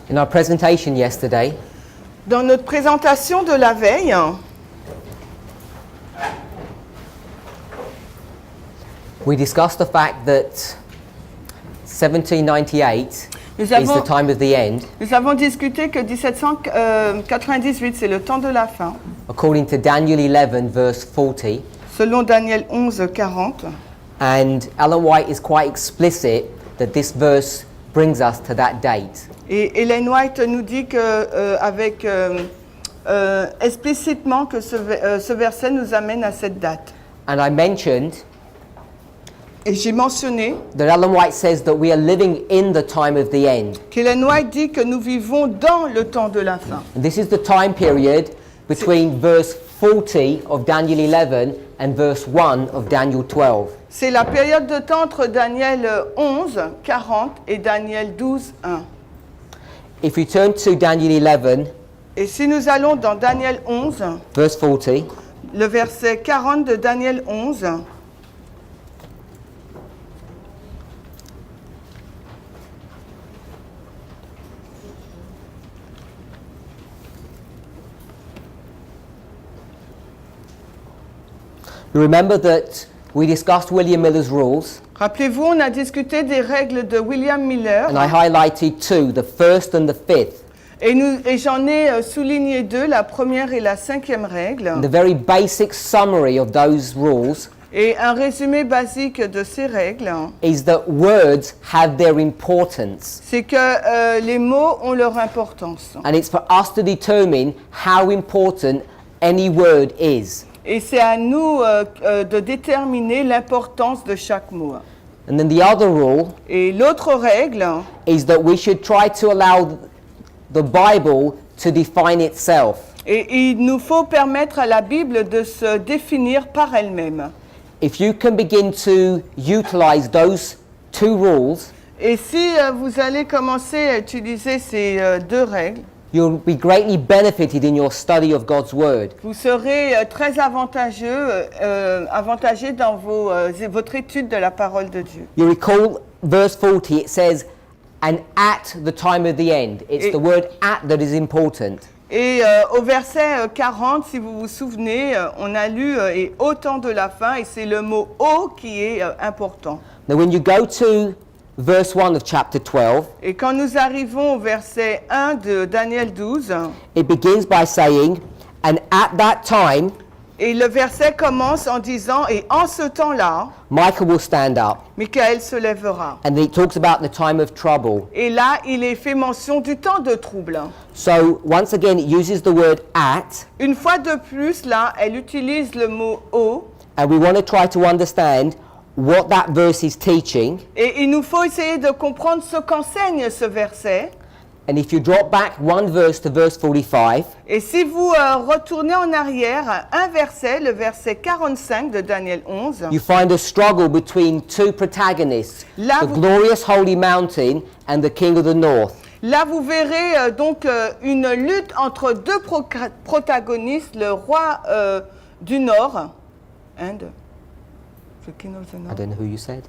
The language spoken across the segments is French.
In our presentation yesterday, Dans notre présentation de la veille, we discussed the fact that 1798 nous is avons, the time of the end, nous avons discuté que 1798, c'est le temps de la fin, according to Daniel 11, verse 40. selon Daniel 11, 40. And Ellen White is quite explicit that this verse brings us to that date. Et Ellen White nous dit explicitement que ce verset nous amène à cette date. And I mentioned Et j'ai mentionné that Ellen White says that we are living in the time of the end. qu'Ellen White dit que nous vivons dans le temps de la fin. And this is the time period between verse 40 of Daniel 11 and verse 1 of Daniel 12. C'est la période de temps entre Daniel 11, 40 et Daniel 12, 1. If you turn to Daniel 11, Et si nous allons dans Daniel 11, verse 40, le verset 40 de Daniel 11, you remember that we discussed William Miller's rules, rappelez-vous, on a discuté des règles de William Miller and I highlighted two, the first and the fifth. et j'en ai souligné deux, la première et la cinquième règle, And the very basic summary of those rules et un résumé basique de ces règles, is that words have their importance, c'est que les mots ont leur importance. and it's for us to determine how important any word is. Et c'est à nous de déterminer l'importance de chaque mot. And then the other rule Et l'autre règle, is that we should try to allow the Bible to define itself. et il nous faut permettre à la Bible de se définir par elle-même. If you can begin to utilize those two rules, Et si vous allez commencer à utiliser ces deux règles, you'll be greatly benefited in your study of God's Word. vous serez très avantagé dans votre étude de la parole de Dieu. You recall verse 40, it says, and at the time of the end. It's the word at that is important. Et au verset 40, si vous vous souvenez, on a lu et au temps de la fin, et c'est le mot au qui est important. Now when you go to verse 1 of chapter 12, Et quand nous arrivons au verset 1 de Daniel 12, it begins by saying, and at that time, et le verset commence en disant, et en ce temps-là, Michael will stand up. Michael se lèvera. And it talks about the time of trouble. Et là, il est fait mention du temps de trouble. So once again, it uses the word at, Une fois de plus, là, elle utilise le mot au. and we want to try to understand what that verse is teaching. Et il nous faut essayer de comprendre ce qu'enseigne ce verset. And if you drop back one verse to verse 45, Et si vous retournez en arrière à un verset, le verset 45 de Daniel 11, you find a struggle between two protagonists, Là, the vous- glorious holy mountain and the king of the north. là vous verrez donc une lutte entre deux protagonistes, le roi du Nord, and the king of the I North, don't know who you said.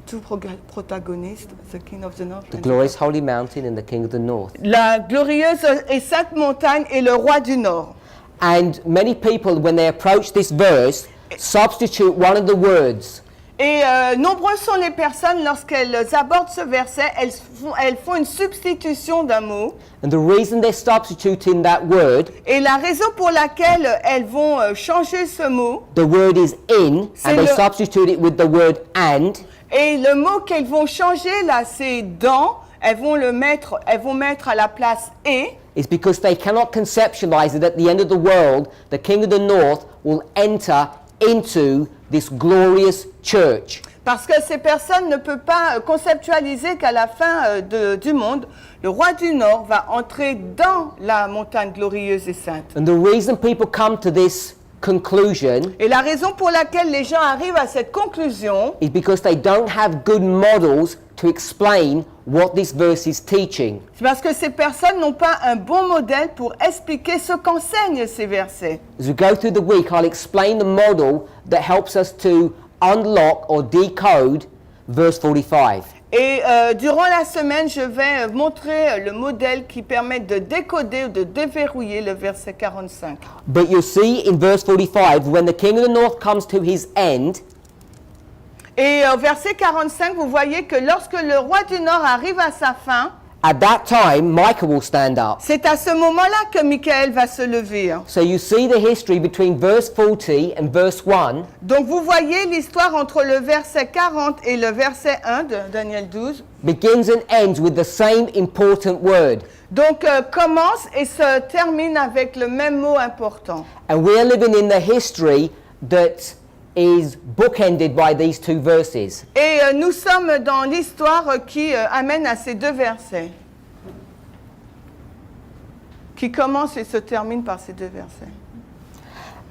two protagonistes, the king of the North, The and glorious holy mountain and the king of the north. la glorieuse et sainte montagne et le roi du Nord. And many people, when they approach this verse, substitute one of the words. Et nombreuses sont les personnes, lorsqu'elles abordent ce verset, elles font une substitution d'un mot. And the reason they're substituting that word, Et la raison pour laquelle elles vont changer ce mot, the word is in, C'est and they le- substitute it with the word and, et le mot qu'elles vont changer là, c'est dans, elles vont mettre à la place et, is because they cannot conceptualize that at the end of the world, the king of the north will enter into this glorious church. parce que ces personnes ne peuvent pas conceptualiser qu'à la fin du monde, le roi du Nord va entrer dans la montagne glorieuse et sainte. And the reason people come to this conclusion Et la raison pour laquelle les gens arrivent à cette conclusion, is because they don't have good models to explain what this verse is teaching. c'est parce que ces personnes n'ont pas un bon modèle pour expliquer ce qu'enseignent ces versets. As we go through the week, I'll explain the model that helps us to unlock or decode verse 45. Et durant la semaine, je vais montrer le modèle qui permet de décoder ou de déverrouiller le verset 45. But you'll see in verse 45, when the king of the north comes to his end, Et au verset 45, vous voyez que lorsque le roi du Nord arrive à sa fin, at that time Micah will stand up. c'est à ce moment-là que Michaël va se lever. So you see the history between verse 40 and verse 1. Donc vous voyez l'histoire entre le verset 40 et le verset 1 de Daniel 12. Begins and ends with the same important word. Donc commence et se termine avec le même mot important. And we're living in the history that is bookended by these two verses. Et nous sommes dans l'histoire qui amène à ces deux versets. Qui commence et se termine par ces deux versets.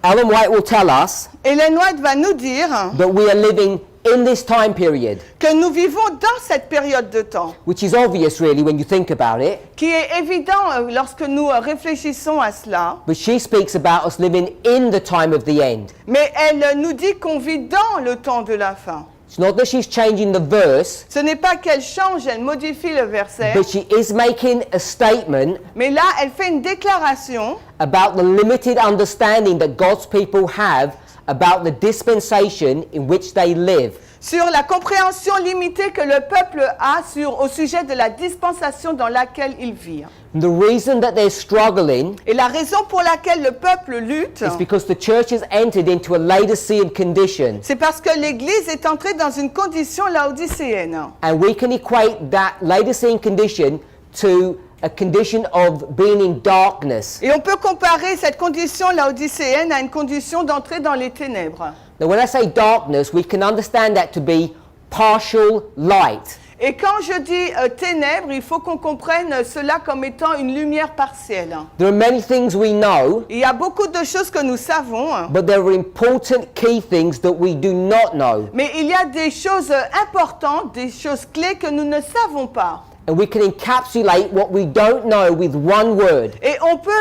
Ellen White will tell us Ellen White va nous dire that we are living in this time period, que nous vivons dans cette période de temps, which is obvious really when you think about it, qui est évident lorsque nous réfléchissons à cela, but she speaks about us living in the time of the end. mais elle nous dit qu'on vit dans le temps de la fin. It's not that she's changing the verse, Ce n'est pas qu'elle change, elle modifie le verset, but she is making a statement mais là, elle fait une déclaration about the limited understanding that God's people have about the dispensation in which they live. sur la compréhension limitée que le peuple a au sujet de la dispensation dans laquelle il vit. The reason that they're struggling Et la raison pour laquelle le peuple lutte, is because the church has entered into a Laodicean condition. c'est parce que l'Église est entrée dans une condition laodicéenne. And we can equate that Laodicean condition to a condition of being in darkness. Et on peut comparer cette condition laodicéenne à une condition d'entrée dans les ténèbres. Now when I say darkness, we can understand that to be partial light. Et quand je dis ténèbres, il faut qu'on comprenne cela comme étant une lumière partielle. There are many things we know, Il y a beaucoup de choses que nous savons, but there are important key things that we do not know. mais il y a des choses importantes, des choses clés que nous ne savons pas. And we can encapsulate what we don't know with one word. Et on peut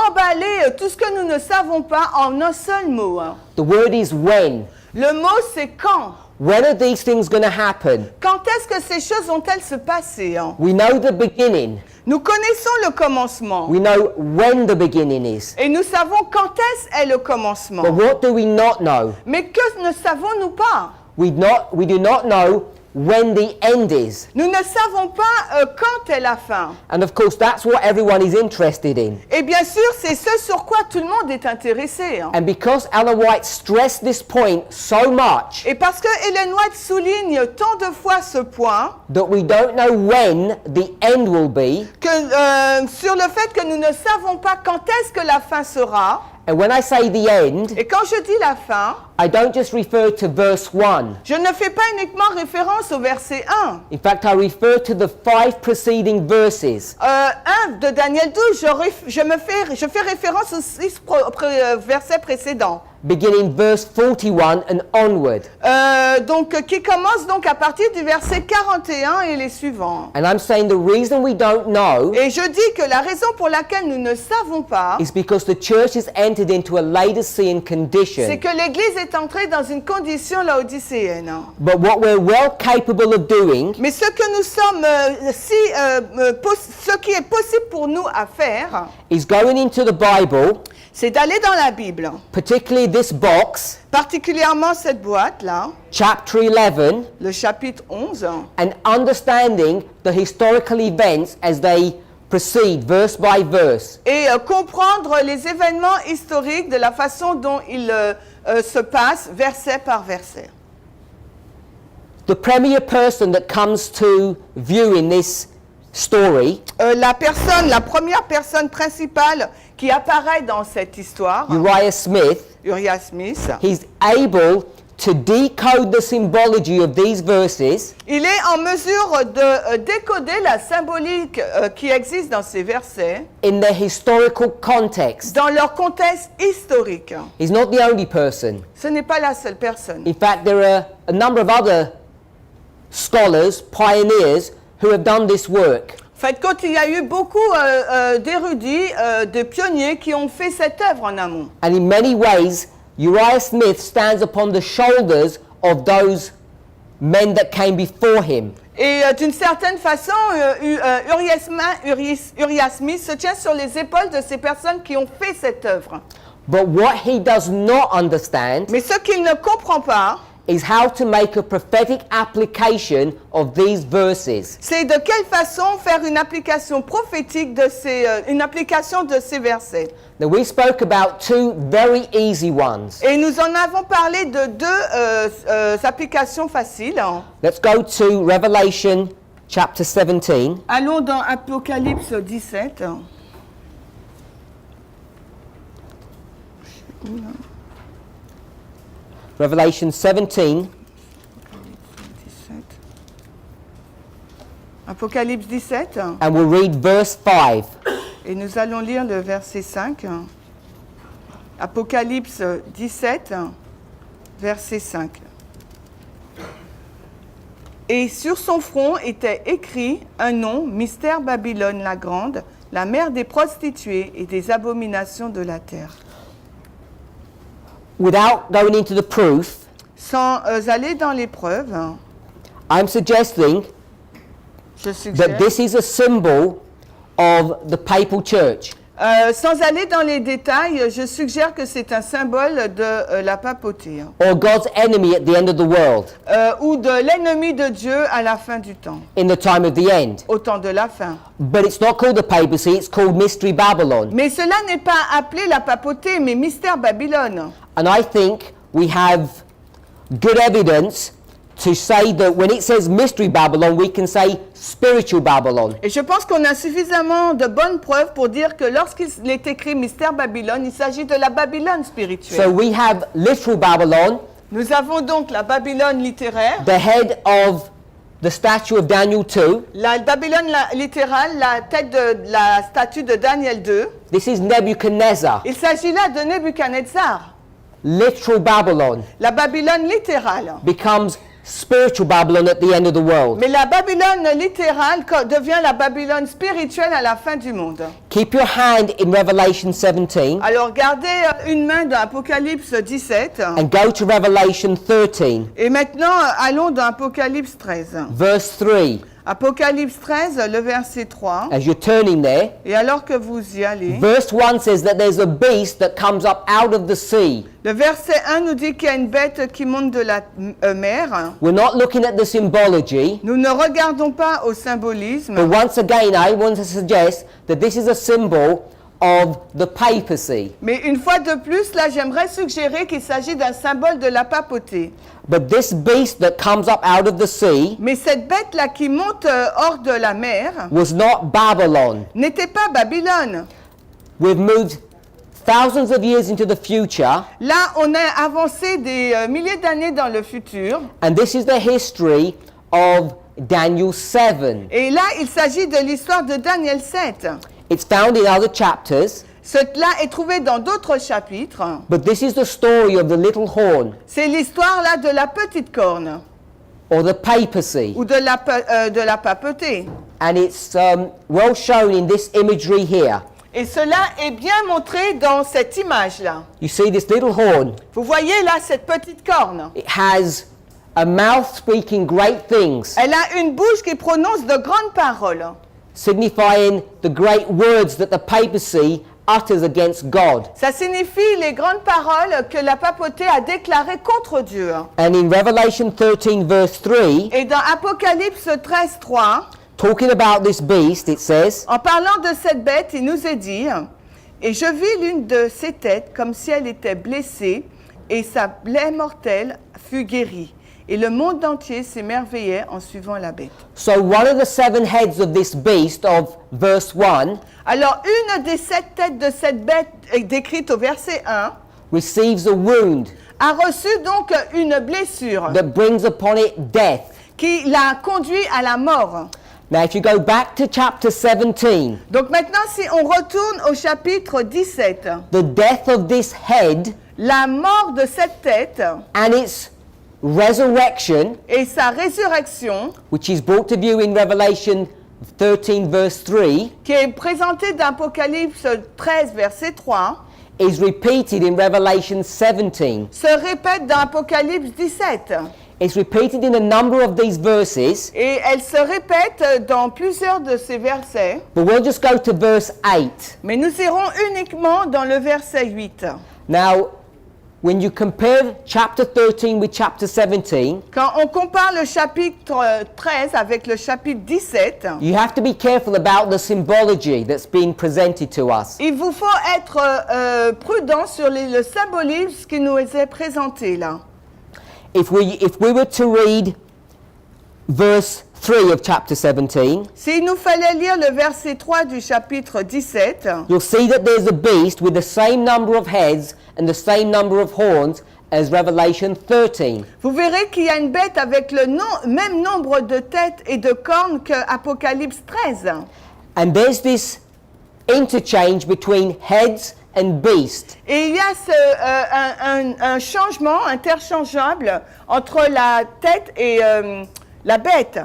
emballer tout ce que nous ne savons pas en un seul mot. The word is when. Le mot, c'est quand. When are these things going to happen? Quand est-ce que ces choses vont-elles se passer? We know the beginning. Nous connaissons le commencement. We know when the beginning is. Et nous savons quand est-ce est le commencement. But what do we not know? Mais que ne savons-nous pas? We do not know when the end is. Nous ne savons pas quand est la fin. And of course, that's what everyone is interested in. Et bien sûr, c'est ce sur quoi tout le monde est intéressé. And because Ellen White stressed this point so much, Et parce que Ellen White souligne tant de fois ce point, that we don't know when the end will be, que, sur le fait que nous ne savons pas quand est-ce que la fin sera. and when I say the end, Et quand je dis la fin, I don't just refer to verse 1. je ne fais pas uniquement référence au verset 1. In fact, I refer to the 5 preceding verses. 1 de Daniel 12, je fais référence aux 6 versets précédents. Beginning verse 41 and onward. Qui commence donc à partir du verset 41 et les suivants. And I'm saying the reason we don't know Et je dis que la raison pour laquelle nous ne savons pas, is because the church has entered into a Laodicean c'est condition. que l'Église est entrée dans une condition laodicéenne. But what we're well capable of doing Mais ce que nous sommes, ce qui est possible pour nous à faire, is going into the Bible, c'est d'aller dans la Bible, particularly this box, particulièrement cette boîte-là, chapter 11, le chapitre 11, and understanding the historical events as they proceed verse by verse. et comprendre les événements historiques de la façon dont ils se passent verset par verset. The premier person that comes to view in this story, La première personne principale qui apparaît dans cette histoire, Uriah Smith, Uriah Smith, he's able to decode the symbology of these verses il est en mesure de décoder la symbolique qui existe dans ces versets in their historical context. dans leur contexte historique. He's not the only person. Ce n'est pas la seule personne. In fact, there are a number of other scholars, pioneers, who have done this work. En fait, quand il y a eu beaucoup d'érudits, de pionniers qui ont fait cette œuvre en amont. And in many ways, Uriah Smith stands upon the shoulders of those men that came before him. Et d'une certaine façon, Uriah Smith se tient sur les épaules de ces personnes qui ont fait cette œuvre. But what he does not understand Mais ce qu'il ne comprend pas, is how to make a prophetic application of these verses. c'est de quelle façon faire une application prophétique de ces versets. Now, we spoke about two very easy ones. Et nous en avons parlé de deux applications faciles. Let's go to Revelation chapter 17. Allons dans Apocalypse 17. Revelation 17, Apocalypse 17. and we'll read verse 5. Et nous allons lire le verset 5. Apocalypse 17, verset 5. Et sur son front était écrit un nom, Mystère Babylone la grande, la mère des prostituées et des abominations de la terre. Without going into the proof, Sans aller dans l'épreuve, I'm suggesting je suggère, that this is a symbol of the papal church. sans aller dans les détails, je suggère que c'est un symbole de la papauté, Or God's enemy at the end of the world, ou de l'ennemi de Dieu à la fin du temps, in the time of the end. au temps de la fin. But it's not called the papacy, it's called Mystery Babylon. Mais cela n'est pas appelé la papauté, mais mystère Babylone. And I think we have good evidence to say that when it says Mystery Babylon, we can say spiritual Babylon. Et je pense qu'on a suffisamment de bonnes preuves pour dire que lorsqu'il est écrit mystère Babylone, il s'agit de la Babylone spirituelle. So we have literal Babylon, Nous avons donc la Babylone littéraire, the head of the statue of Daniel 2. la Babylone littérale, la tête de la statue de Daniel 2. This is Nebuchadnezzar, Il s'agit là de Nebuchadnezzar. literal Babylon, La Babylone littérale. becomes spiritual Babylon at the end of the world. Mais la Babylone littérale devient la Babylone spirituelle à la fin du monde. Keep your hand in Revelation 17 Alors gardez une main dans Apocalypse 17. and go to Revelation 13, Et maintenant, allons dans Apocalypse 13. verse 3. Apocalypse 13, le verset 3. As you're turning there, Et alors que vous y allez, verse 1 says that there's a beast that comes up out of the sea. le verset 1 nous dit qu'il y a une bête qui monte de la mer. We're not looking at the symbology, Nous ne regardons pas au but symbolisme. once again, I want to suggest that this is a symbol of the papacy. Mais une fois de plus, là, j'aimerais suggérer qu'il s'agit d'un symbole de la papauté. But this beast that comes up out of the sea Mais cette bête-là qui monte hors de la mer was not Babylon. n'était pas Babylone. We've moved thousands of years into the future, Là, on a avancé des milliers d'années dans le futur. and this is the history of Daniel 7. Et là, il s'agit de l'histoire de Daniel 7. It's found in other chapters, Cela est trouvé dans d'autres chapitres. but this is the story of the little horn, C'est l'histoire là de la petite corne or the papacy. ou de la papauté. And it's well shown in this imagery here. Et cela est bien montré dans cette image-là. You see this little horn. Vous voyez là cette petite corne. It has a mouth speaking great things, Elle a une bouche qui prononce de grandes paroles, signifying the great words that the papacy utters against God. Ça signifie les grandes paroles que la papauté a déclarées contre Dieu. And in Revelation 13 verse 3, Et dans Apocalypse 13, 3, talking about this beast, it says, en parlant de cette bête, il nous est dit « Et je vis l'une de ses têtes comme si elle était blessée, et sa plaie mortelle fut guérie. Et le monde entier s'émerveillait en suivant la bête. » so one of the 7 heads of this beast of verse 1 Alors, une des 7 têtes de cette bête, décrite au verset 1, receives a wound a reçu donc une blessure that brings upon it death. qui l'a conduit à la mort. Now if you go back to chapter 17, Donc maintenant, si on retourne au chapitre 17, the death of this head la mort de cette tête and its resurrection, et sa résurrection, which is brought to view in Revelation 13 verse 3, qui est présentée dans Apocalypse 13, verset 3, is repeated in Revelation 17. se répète dans Apocalypse 17. It's repeated in a number of these verses, Et elle se répète dans plusieurs de ces versets. but we'll just go to verse 8. Mais nous irons uniquement dans le verset 8. Now, when you compare chapter 13 with chapter 17, Quand on compare le chapitre 13 avec le chapitre 17, you have to be careful about the symbology that's being presented to us. il vous faut être prudent sur le symbolisme qui nous est présenté là. If we were to read verse 3 of chapter 17, S'il nous fallait lire le verset 3 du chapitre 17, you'll see that there's a beast with the same number of heads and the same number of horns as Revelation 13. vous verrez qu'il y a une bête avec le même nombre de têtes et de cornes que Apocalypse 13. And there's this interchange between heads and beast. Et il y a un changement interchangeable entre la tête et la bête.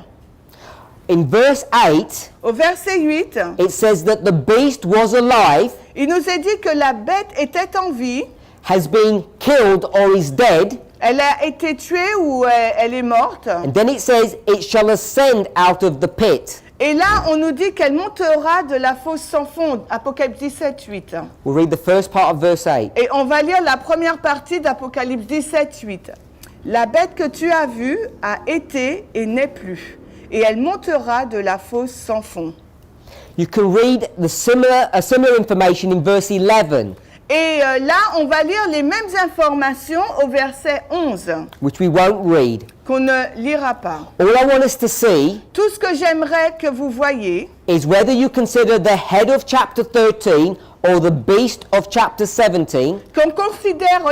In verse 8, Au verset 8, it says that the beast was alive, il nous est dit que la bête était en vie, has been killed or is dead, elle a été tuée ou elle est morte. and then it says it shall ascend out of the pit. Et là, on nous dit qu'elle montera de la fosse sans fond, Apocalypse 17, 8. We'll read the first part of verse 8. Et on va lire la première partie d'Apocalypse 17, 8. La bête que tu as vue a été et n'est plus, et elle montera de la fosse sans fond. You can read similar information in verse 11, Et là, on va lire les mêmes informations au verset 11, which we won't read. qu'on ne lira pas. All I want us to see Tout ce que j'aimerais que vous voyiez, is whether you consider the head of chapter 13 or the beast of chapter 17, qu'on considère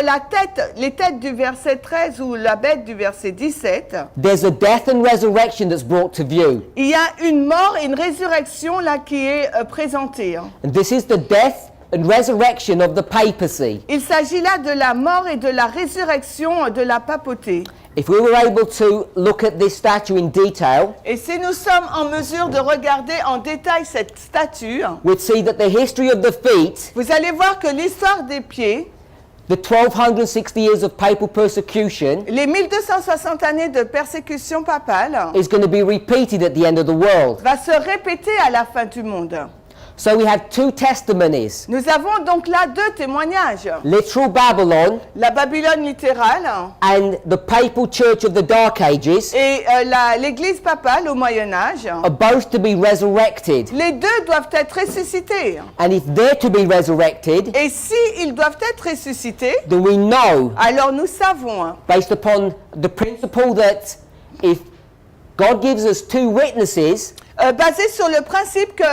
les têtes du verset 13 ou la bête du verset 17, there's a death and resurrection that's brought to view. il y a une mort et une résurrection là qui est présentée. And this is the death and resurrection of the papacy. Il s'agit là de la mort et de la résurrection de la papauté. If we were able to look at this statue in detail, Et si nous sommes en mesure de regarder en détail cette statue, we'd see that the history of the feet, vous allez voir que l'histoire des pieds, the 1260 years of papal persecution, les 1260 années de persécution papale, is going to be repeated at the end of the world. va se répéter à la fin du monde. So we have two testimonies. Nous avons donc là deux témoignages. Literal Babylon La Babylone littérale and the papal church of the Dark Ages et l'église papale au Moyen-Âge. are both to be resurrected. Les deux doivent être ressuscités. And if they're to be resurrected, Et si ils doivent être ressuscités, then we know, alors nous savons, based upon the principle that if God gives us two witnesses, basé sur le principe que,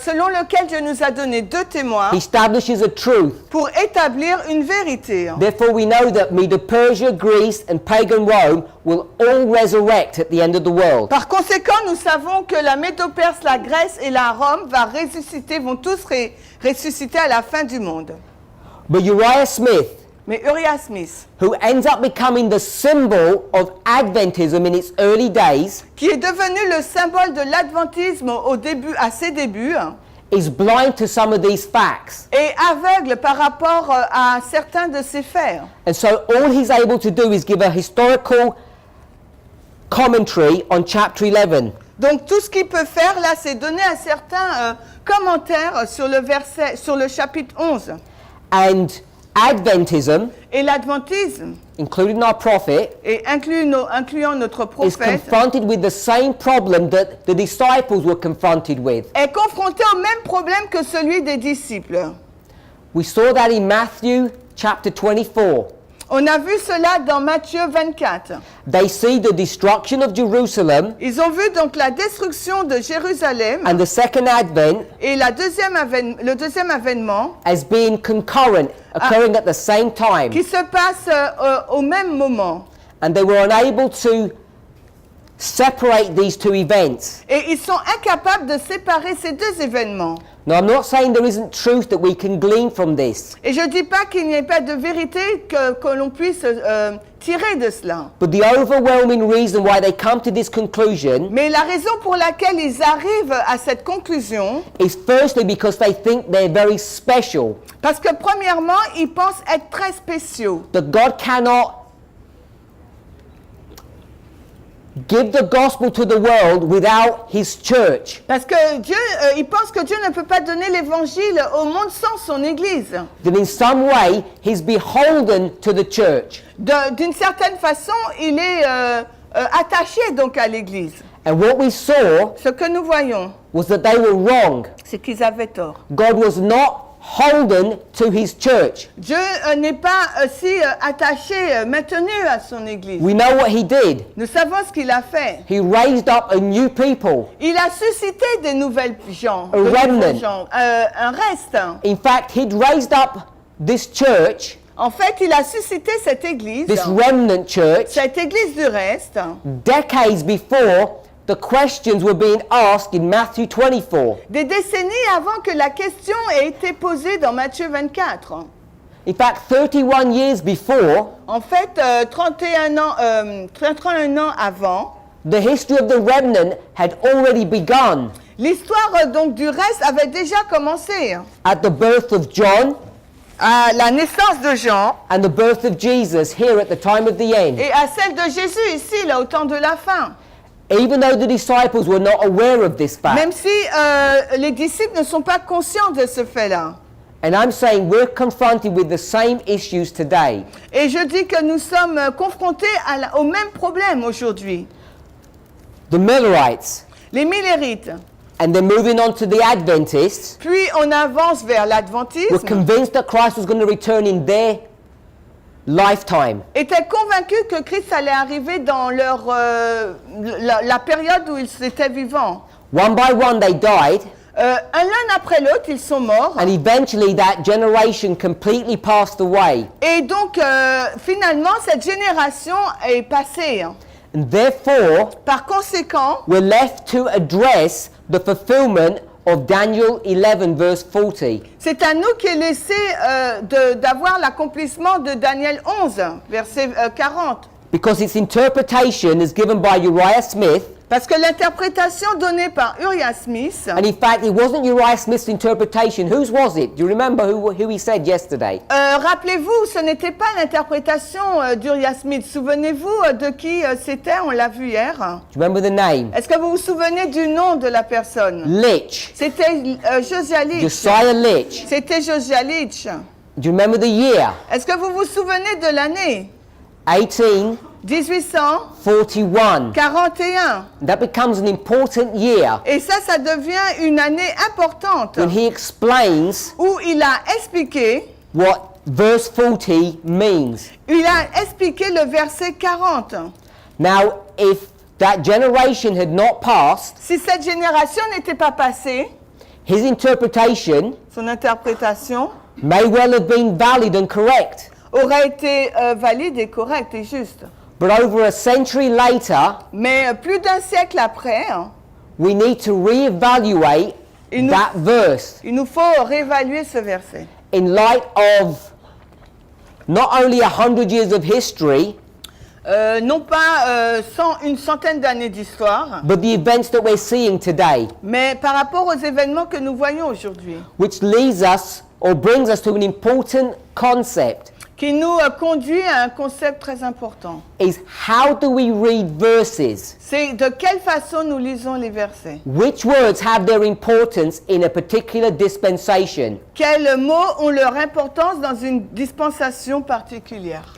selon lequel Dieu nous a donné deux témoins He establishes a truth. pour établir une vérité. Therefore we know that Medo-Persia, Greece and pagan Rome will all resurrect at the end of the world. Par conséquent, nous savons que la Médo-Perse, la Grèce et la Rome vont tous ressusciter à la fin du monde. But Uriah Smith, Mais Uriah Smith, who ends up becoming the symbol of Adventism in its early days, qui est devenu le symbole de l'adventisme à ses débuts, is blind to some of these facts. est aveugle par rapport à certains de ces faits. And so all he's able to do is give a historical commentary on chapter 11. Donc tout ce qu'il peut faire là, c'est donner un certain commentaire sur le chapitre 11. And Adventism, Et l'adventisme, including our prophet, et incluant notre is prophète, confronted with the same problem that the disciples were confronted with. est confronté au même problème que celui des disciples. We saw that in Matthew chapter 24. On a vu cela dans Matthieu 24. They see the destruction of Jerusalem Ils ont vu donc la destruction de Jérusalem and the second advent et le deuxième avènement as being concurrent, occurring at the same time. qui se passe au même moment. And they were unable to separate these two events. Et ils sont incapables de séparer ces deux événements. Now, I'm not saying there isn't truth that we can glean from this, Et je ne dis pas qu'il n'y ait pas de vérité que l'on puisse tirer de cela. but the overwhelming reason why they come to this conclusion Mais la raison pour laquelle ils arrivent à cette conclusion, is firstly because they think they're very special, parce que premièrement, ils pensent être très spéciaux. that God cannot give the gospel to the world without his church. Parce que Dieu, il pense que Dieu ne peut pas donner l'évangile au monde sans son Église. That in some way he's beholden to the church. D'une certaine façon, il est attaché donc à l'Église. And what we saw Ce que nous voyons, was that they were wrong. c'est qu'ils avaient tort. God was not holden to his church. Dieu n'est pas si attaché, maintenu à son Église. We know what he did. Nous savons ce qu'il a fait. He raised up a new people. Il a suscité des nouvelles gens, A de nouveaux remnant. gens, un reste. In fact, he'd raised up this church, En fait, il a suscité cette Église, this remnant church, cette Église du reste, decades before the questions were being asked in Matthew 24. des décennies avant que la question ait été posée dans Matthieu 24. In fact, 31 years before, En fait, 31 ans avant, the history of the remnant had already begun l'histoire donc du reste avait déjà commencé. at the birth of John À la naissance de Jean and the birth of Jesus here at the time of the end. et à celle de Jésus ici, là, au temps de la fin. Even though the disciples were not aware of this Même fact. si les disciples ne sont pas conscients de ce fait-là. And I'm saying we're confronted with the same issues today. Et je dis que nous sommes confrontés au même problème aujourd'hui. The Millerites, Les Millérites. and then moving on to the Adventists, Puis on avance vers were l'adventisme. convinced that Christ was going to return in their lifetime. Étaient convaincus que Christ allait arriver dans leur, la période où ils étaient vivants. One by one they died, L'un après l'autre, ils sont morts. and eventually that generation completely passed away. Et donc, finalement, cette génération est passée. And therefore, Par conséquent, we're left to address the fulfillment of Daniel 11 verse 40. c'est à nous qu'il est laissé d'avoir l'accomplissement de Daniel 11, verset 40. Because its interpretation is given by Uriah Smith, Parce que l'interprétation donnée par Uriah Smith, and in fact it wasn't Uriah Smith's interpretation. Whose was it? Do you remember who he said yesterday? rappelez-vous, ce n'était pas l'interprétation d'Uriah Smith. Souvenez-vous de qui c'était, on l'a vu hier. Do you remember the name? Est-ce que vous vous souvenez du nom de la personne? Litch. C'était Josiah Litch. Josiah Litch. C'était Josiah Litch. Do you remember the year? Est-ce que vous vous souvenez de l'année? 1841. 1841. That becomes an important year Et ça devient une année importante when he explains où il a expliqué, what verse 40 means. il a expliqué le verset 40. Now, if that generation had not passed, Si cette génération n'était pas passée, his interpretation son interprétation may well have been valid and correct. aurait été valide et correcte et juste. But over a century later, Mais plus d'un siècle après, we need to reevaluate Il nous- that verse il nous faut réévaluer ce verset. in light of not only 100 years of history, Non pas une centaine d'années d'histoire, but the events that we're seeing today, mais par rapport aux événements que nous voyons aujourd'hui, which leads us or brings us to an important concept, qui nous conduit à un concept très important. is how do we read verses? C'est de quelle façon nous lisons les versets. Which words have their importance in a particular dispensation? Quels mots ont leur importance dans une dispensation particulière.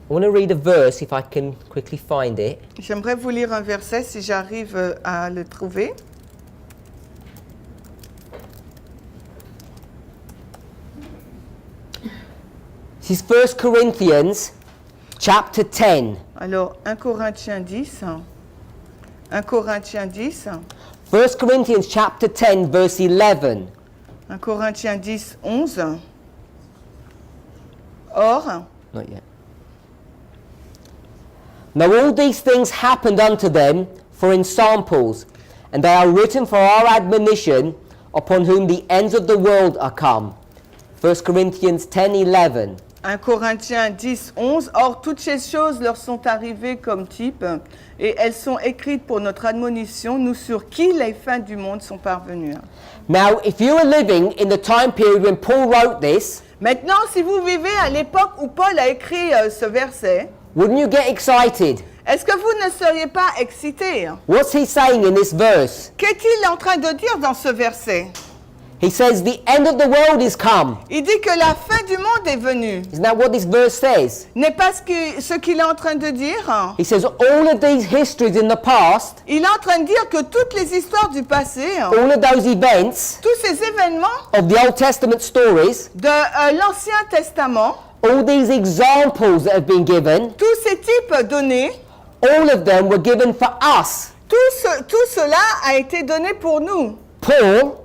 I want to read a verse if I can quickly find it. J'aimerais vous lire un verset si j'arrive à le trouver. This is 1 Corinthians chapter 10. Alors, 1 Corinthiens 10. 1 Corinthiens 10. 1 Corinthians chapter 10 verse 11. 1 Corinthiens 10, 11. Or, Not yet. Now all these things happened unto them for ensamples, and they are written for our admonition, upon whom the ends of the world are come. 1 Corinthians 10, 11. 1 Corinthiens 10, 11. Or, toutes ces choses leur sont arrivées comme type, et elles sont écrites pour notre admonition, nous sur qui les fins du monde sont parvenues. Now, if you were living in the time period when Paul wrote this, Maintenant, si vous vivez à l'époque où Paul a écrit ce verset, wouldn't you get excited? Est-ce que vous ne seriez pas excités? What's he saying in this verse? Qu'est-il en train de dire dans ce verset? He says, the end of the world is come. Il dit que la fin du monde est venue. Isn't that what this verse says? N'est pas ce qu'il est en train de dire? He says, all of these histories in the past, Il est en train de dire que toutes les histoires du passé, all of those events tous ces événements of the Old Testament stories, de l'Ancien Testament, all these examples that have been given, tous ces types donnés, all of them were given for us. tout cela a été donné pour nous. Paul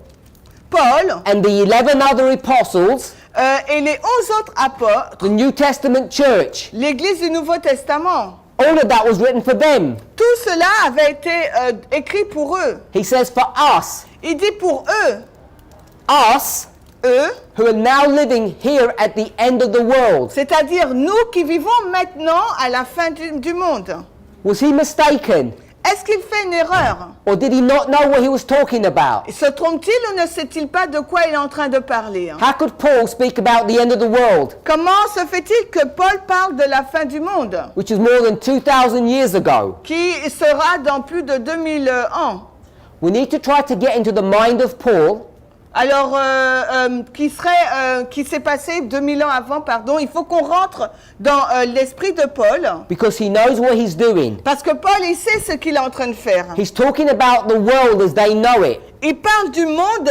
Paul and the 11 other apostles, et les 11 autres apôtres, the New Testament church, l'Église du Nouveau Testament, all of that was written for them. tout cela avait été écrit pour eux. He says for us, Il dit pour eux, us eux, who are now living here at the end of the world. c'est-à-dire nous qui vivons maintenant à la fin du monde. Was he mistaken? Est-ce qu'il fait une erreur? Or did he not know what he was talking about? Se trompe-t-il ou ne sait-il pas de quoi il est en train de parler? How could Paul speak about the end of the world, Comment se fait-il que Paul parle de la fin du monde, which is more than 2,000 years ago? qui sera dans plus de 2000 ans? We need to try to get into the mind of Paul Alors, qui s'est passé 2000 ans avant, pardon. Il faut qu'on rentre dans l'esprit de Paul, because he knows what he's doing. parce que Paul, il sait ce qu'il est en train de faire. He's talking about the world as they know it, Il parle du monde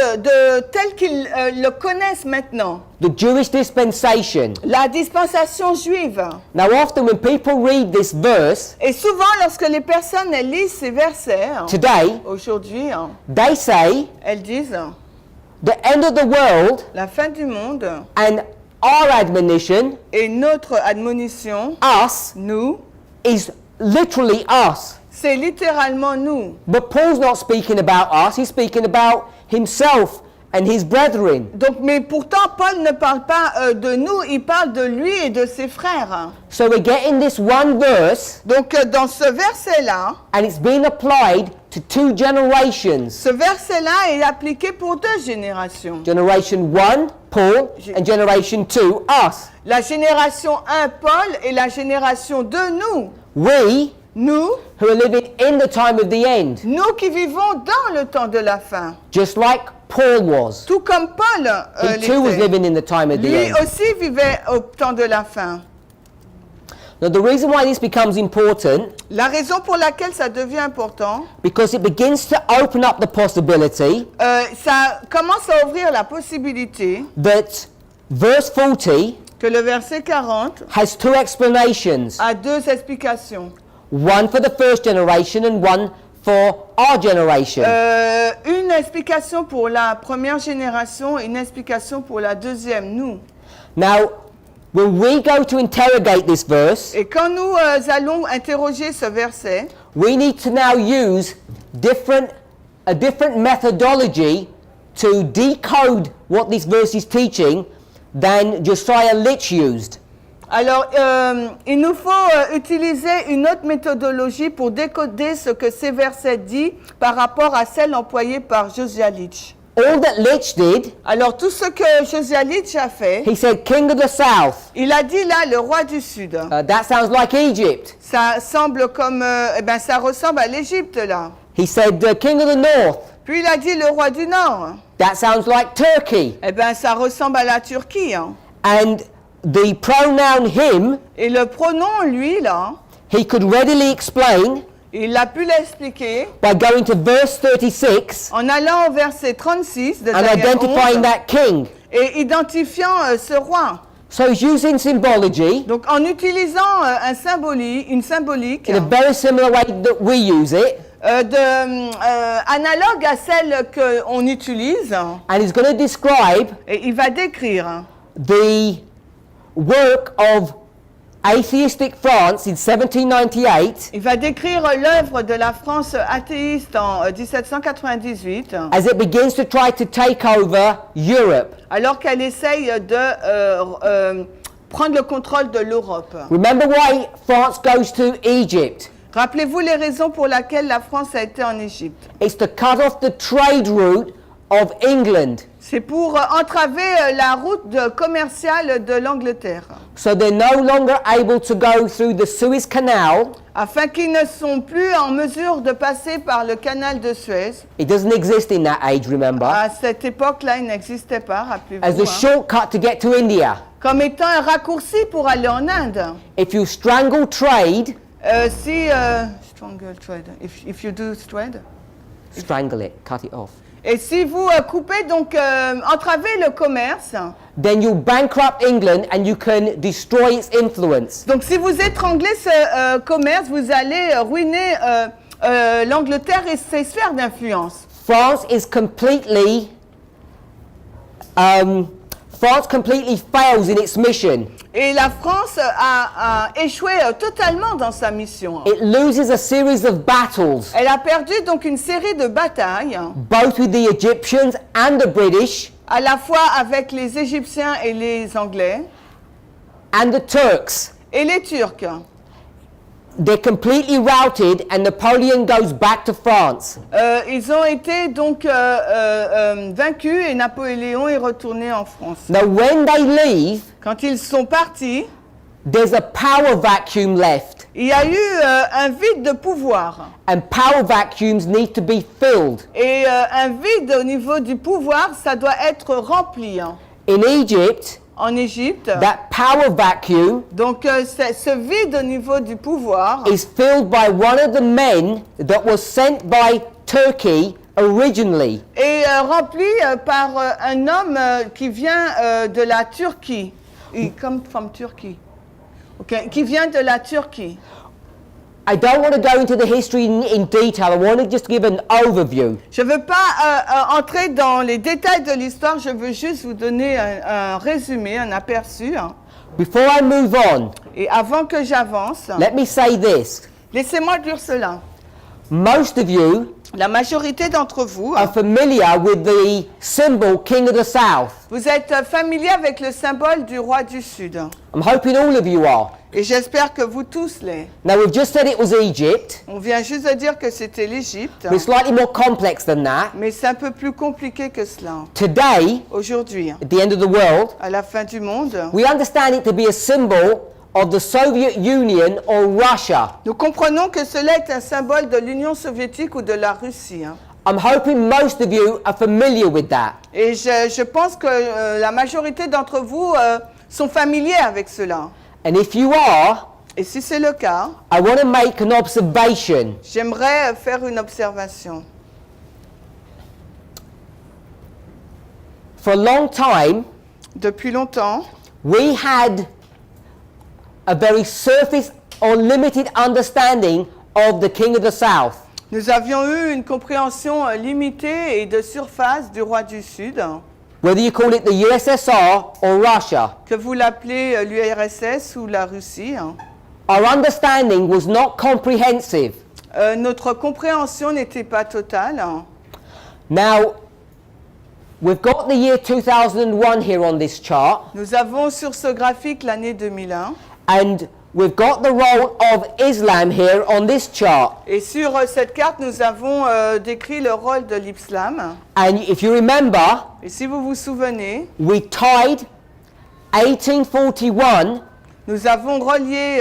tel qu'ils le connaissent maintenant. the Jewish dispensation. La dispensation juive. Now, often when people read this verse Et souvent, lorsque les personnes elles lisent ces versets, today, aujourd'hui, they say elles disent the end of the world la fin du monde and our admonition, et notre admonition, us, nous, is literally us. c'est littéralement nous. But Paul's not speaking about us, he's speaking about himself and his brethren. Donc, mais pourtant, Paul ne parle pas de nous, il parle de lui et de ses frères. So we're getting this one verse, Donc, dans ce verset-là, and it's being applied to two generations. ce verset-là est appliqué pour deux générations. Generation 1, Paul, and generation 2, us. La génération 1, Paul, et la génération 2, nous. We, Nous, who are living in the time of the end, nous qui vivons dans le temps de la fin. just like Paul was. Tout comme Paul He too was l'était. living in the time of the Lui end. aussi vivait au temps de la fin. Now, the reason why this becomes important, La raison pour laquelle ça devient important, because it begins to open up the possibility ça commence à ouvrir la possibilité that verse 40 que le verset 40 has two explanations. a deux explications. One for the first generation and one for our generation. Une explication pour la première génération et une explication pour la deuxième, nous. Now, when we go to interrogate this verse, Et quand nous allons interroger ce verset, we need to now use a different methodology to decode what this verse is teaching than Josiah Litch used. alors il nous faut utiliser une autre méthodologie pour décoder ce que ces versets disent par rapport à celle employée par Josiah Litch. All that Litch did, Alors tout ce que Josiah Litch a fait, he said, King of the South. il a dit là le roi du Sud. That sounds like Egypt. Ça semble comme, ça ressemble à l'Égypte là. He said, King of the North. Puis il a dit le roi du Nord. That sounds like Turkey. Ça ressemble à la Turquie. And the pronoun him, Et le pronom lui là, he could readily explain il a pu l'expliquer by going to verse 36 en allant au verset 36 de and Daniel identifying 11 that king. et identifiant ce roi. So he's using symbology Donc en utilisant une symbolique in a very similar way that we use it, analogue à celle qu'on utilise, and he's going to describe et il va décrire the work of atheistic France in 1798 il va décrire l'œuvre de la France athéiste en 1798, as it begins to try to take over Europe. alors qu'elle essaye de prendre le contrôle de l'Europe. Remember why France goes to Egypt? Rappelez-vous les raisons pour lesquelles la France a été en Égypte. It's to cut off the trade route of England. C'est pour entraver la route commerciale de l'Angleterre. so they're no longer able to go through the Suez Canal. afin qu'ils ne sont plus en mesure de passer par le canal de Suez. It doesn't exist in that age, remember. À cette époque-là, il n'existait pas, rappelez-vous. As a shortcut to get to India. Comme étant un raccourci pour aller en Inde. If you strangle trade, Strangle trade. If you do trade. strangle it, cut it off. Et si vous coupez, donc entravez le commerce, Then you bankrupt England and you can destroy its influence. donc si vous étranglez ce commerce, vous allez ruiner l'Angleterre et ses sphères d'influence. France completely fails in its mission. Et la France a échoué totalement dans sa mission. It loses a series of battles, Elle a perdu donc une série de batailles, both with the Egyptians and the British à la fois avec les Égyptiens et les Anglais and the Turks. et les Turcs. They're completely routed and Napoleon goes back to France. Ils ont été donc vaincus et Napoléon est retourné en France. Now when they leave, Quand ils sont partis, there's a power vacuum left, il y a eu un vide de pouvoir. and power vacuums need to be filled. Et un vide au niveau du pouvoir, ça doit être rempli. In Egypt, En Égypte, that power vacuum donc ce vide au niveau du pouvoir is filled by one of the men that was sent by Turkey originally. est rempli par un homme qui vient de la Turquie. Il come from Turkey. Okay, qui vient de la Turquie. I don't want to go into the history in detail. I want to just give an overview. Je ne veux pas entrer dans les détails de l'histoire, je veux juste vous donner un résumé, un aperçu. Before I move on, Et avant que j'avance, let me say this. laissez-moi dire cela. Most of you La majorité d'entre vous, are familiar with the symbol King of the South. vous êtes familiers avec le symbole du roi du Sud. I'm hoping all of you are. Et j'espère que vous tous l'êtes. Now we've just said it was Egypt, On vient juste de dire que c'était l'Égypte, but it's slightly more complex than that. mais c'est un peu plus compliqué que cela. Today, Aujourd'hui, at the end of the world, à la fin du monde, we understand it to be a symbol of the Soviet Union or Russia. nous comprenons que cela est un symbole de l'Union soviétique ou de la Russie. I'm hoping most of you are familiar with that. Et je pense que la majorité d'entre vous sont familiers avec cela. And if you are, Et si c'est le cas, I want to make an observation. j'aimerais faire une observation. For a long time, Depuis longtemps, we had a very surface or limited understanding of the King of the South. nous avions eu une compréhension limitée et de surface du roi du Sud, Whether you call it the USSR or Russia, que vous l'appelez l'URSS ou la Russie. our understanding was not comprehensive. Notre compréhension n'était pas totale. Now, we've got the year 2001 here on this chart, Nous avons sur ce graphique l'année 2001. and we've got the role of Islam here on this chart. Et sur cette carte, nous avons décrit le rôle de l'islam. And if you remember, Et si vous vous souvenez, we tied 1841, nous avons relié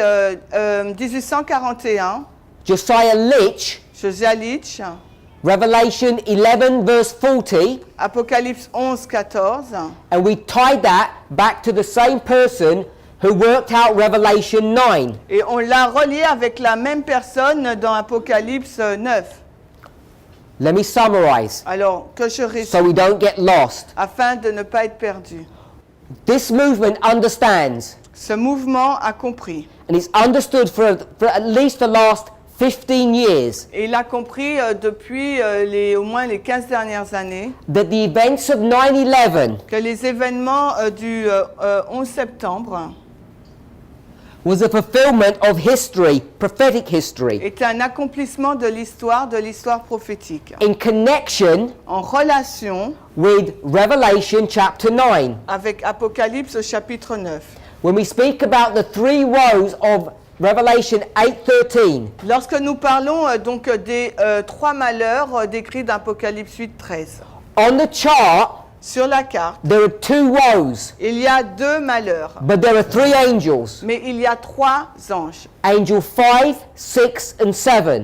1841, Josiah Litch, Josiah Litch, Revelation 11 verse 40, Apocalypse 11, 14, and we tied that back to the same person who worked out Revelation 9. et on l'a relié avec la même personne dans Apocalypse 9. Let me summarize Alors, que je so résume, we don't get lost. afin de ne pas être perdu. This movement understands, Ce mouvement a compris. and it's understood for at least the last 15 years, Et il a compris depuis au moins les 15 dernières années that the events of 9/11 que les événements du 11 septembre was a fulfillment of history, prophetic history, étaient un accomplissement de l'histoire prophétique, in connection en relation with Revelation chapter 9. avec Apocalypse au chapitre 9. When we speak about the three woes of Revelation 8:13, Lorsque nous parlons donc des trois malheurs décrits d'Apocalypse 8, 13, on the chart, Sur la carte, there are 2 woes, il y a 2 malheurs, but there are 3 angels. mais il y a 3 anges. Angel 5, 6, and 7.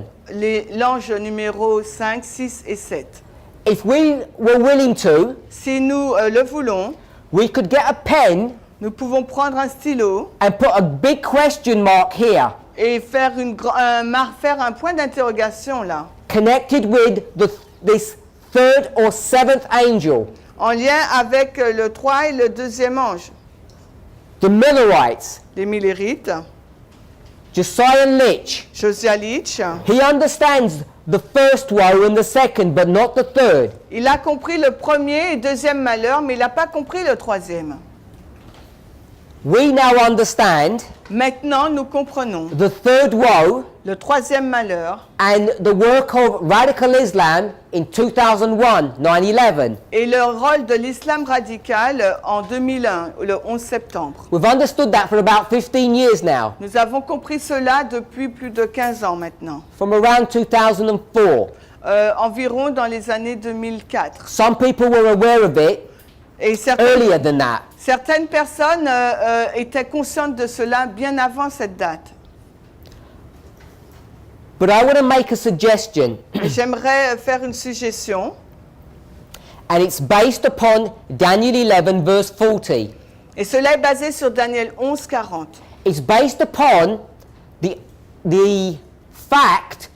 L'ange numéro 5, 6 et 7. If we were willing to, Si nous le voulons, we could get a pen nous pouvons prendre un stylo and put a big question mark here, et faire faire un point d'interrogation là, connected with this 3rd or 7th angel, en lien avec le 3 et le 2e ange. the Millerites, Les Millérites, Josiah Litch. Josiah Litch, He understands the first woe and the second, but not the third. il a compris le premier et deuxième malheur, mais il n'a pas compris le troisième. We now understand Maintenant, nous comprenons the third woe le troisième malheur and the work of radical Islam in 2001, 9/11. et le rôle de l'islam radical en 2001, le 11 septembre. We've understood that for about 15 years now, Nous avons compris cela depuis plus de 15 ans maintenant, from around 2004. environ dans les années 2004. Some people were aware of it Et earlier than that. certaines personnes étaient conscientes de cela bien avant cette date. But I want to make a suggestion, Et j'aimerais faire une suggestion, and it's based upon Daniel 11, verse 40. et cela est basé sur Daniel 11, 40. It's based upon the fact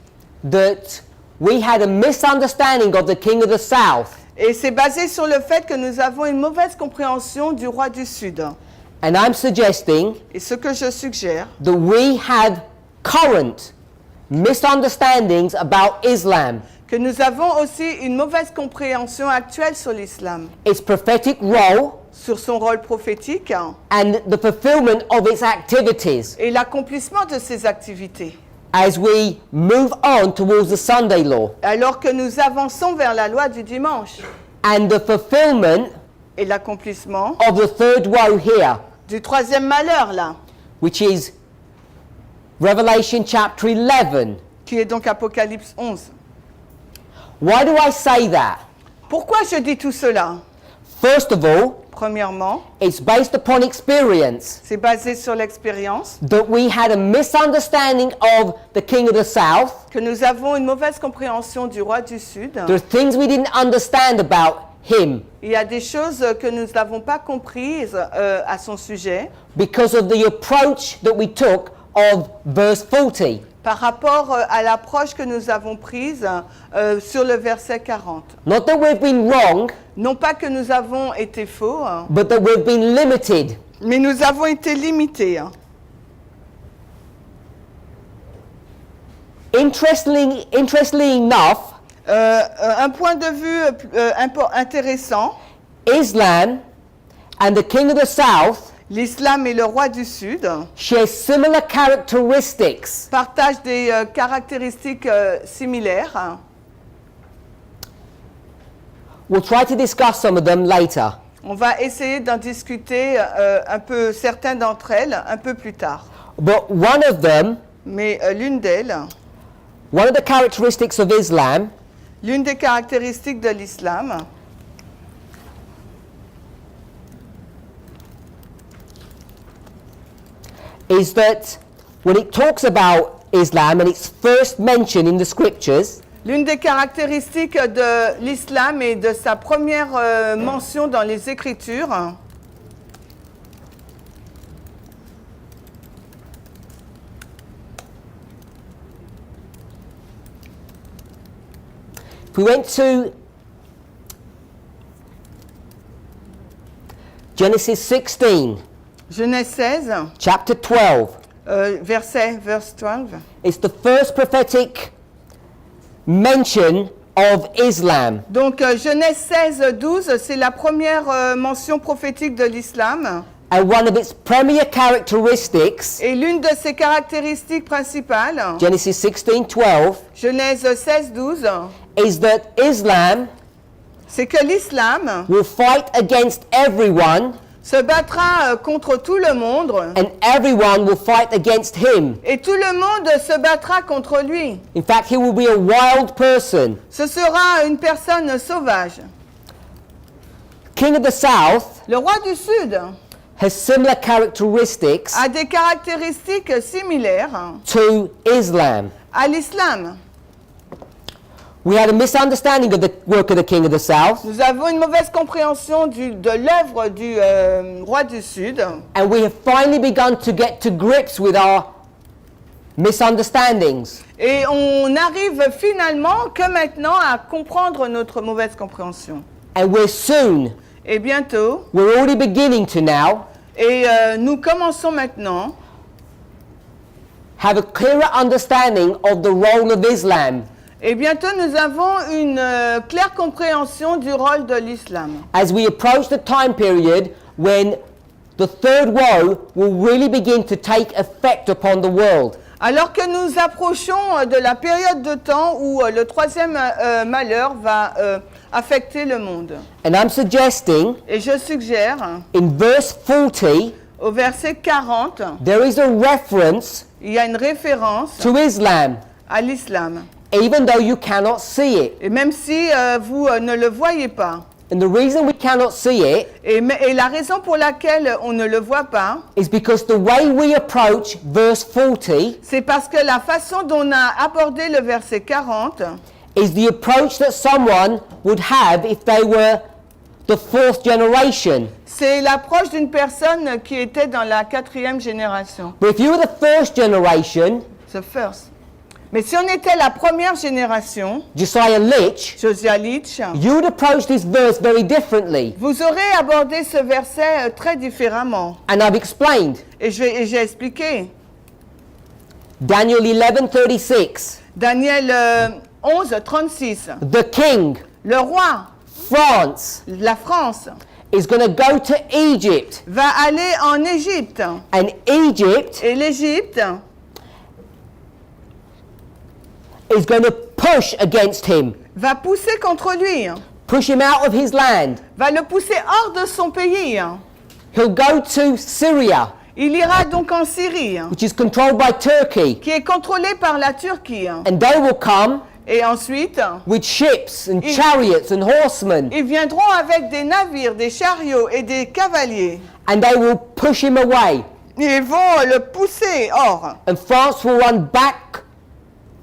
that we had a misunderstanding of the king of the south. Et c'est basé sur le fait que nous avons une mauvaise compréhension du roi du Sud. And I'm suggesting Et ce que je suggère, that we have current misunderstandings about Islam, que nous avons aussi une mauvaise compréhension actuelle sur l'islam, its prophetic role, sur son rôle prophétique and the fulfillment of its activities et l'accomplissement de ses activités. as we move on towards the Sunday law, Alors que nous avançons vers la loi du dimanche and the fulfillment et l'accomplissement of the third woe here, du troisième malheur là, which is Revelation chapter 11. qui est donc Apocalypse 11. Why do I say that? Pourquoi je dis tout cela? First of all, Premièrement, it's based upon experience c'est basé sur l'expérience, that we had a misunderstanding of the king of the south. que nous avons une mauvaise compréhension du roi du Sud. There are things we didn't understand about him Il y a des choses que nous n'avons pas comprises à son sujet because of the approach that we took of verse 40. par rapport à l'approche que nous avons prise sur le verset 40. Not that we've been wrong, Non pas que nous avons été faux, but that we've been limited. mais nous avons été limités. Interestingly enough, Un point de vue intéressant, Islam and the king of the south l'islam et le roi du Sud share similar characteristics. partagent des caractéristiques similaires. We'll try to discuss some of them later. On va essayer d'en discuter un peu certains d'entre elles un peu plus tard. But one of them, Mais l'une d'elles, one of the characteristics of Islam l'une des caractéristiques de l'islam, is that when it talks about Islam and it's first mentioned in the scriptures, l'une des caractéristiques de l'islam et de sa première mention dans les Écritures, if we went to Genesis 16, Genèse 16, chapter 12, verse 12, it's the first prophetic mention of Islam. donc Genèse 16, 12, c'est la première mention prophétique de l'islam. And one of its premier characteristics, Et l'une de ses caractéristiques principales, Genesis 16, 12, Genèse 16, 12, is that Islam c'est que l'islam will fight against everyone se battra contre tout le monde and everyone will fight against him. et tout le monde se battra contre lui. In fact, he will be a wild person. Ce sera une personne sauvage. king of the south Le roi du Sud has similar characteristics a des caractéristiques similaires to Islam. à l'islam. We had a misunderstanding of the work of the king of the south, Nous avons une mauvaise compréhension de l'œuvre du roi du Sud. and we have finally begun to get to grips with our misunderstandings. Et on arrive finalement que maintenant à comprendre notre mauvaise compréhension. And we're soon, Et bientôt, we're already beginning to now et nous commençons maintenant have a clearer understanding of the role of Islam et bientôt nous avons une claire compréhension du rôle de l'islam. as we approach the time period when the third woe will really begin to take effect upon the world. Alors que nous approchons de la période de temps où le troisième malheur va affecter le monde. And I'm suggesting Et je suggère, in verse 40, au verset 40, there is a reference il y a une référence to Islam, à l'islam. even though you cannot see it. Et même si vous ne le voyez pas. And the reason we cannot see it Et la raison pour laquelle on ne le voit pas, is because the way we approach verse 40 c'est parce que la façon dont on a abordé le verset 40, is the approach that someone would have if they were the fourth generation. c'est l'approche d'une personne qui était dans la 4e génération. But if you were the first generation, The first. Mais si on était la première génération, Josiah Litch, Josiah Litch, you would approach this verse very differently. vous aurez abordé ce verset très différemment. And I've explained. Et j'ai expliqué. Daniel 11:36, Daniel 11, 36. the king, Le roi, France, la France, is going to go to Egypt. va aller en Égypte. And Egypt Et l'Égypte is going to push against him, va pousser contre lui, push him out of his land. va le pousser hors de son pays. He'll go to Syria, Il ira donc en Syrie, which is controlled by Turkey, qui est contrôlée par la Turquie. and they will come Et ensuite, with ships and chariots and horsemen, ils viendront avec des navires, des chariots et des cavaliers. and they will push him away. Ils vont le pousser hors. And France will run back,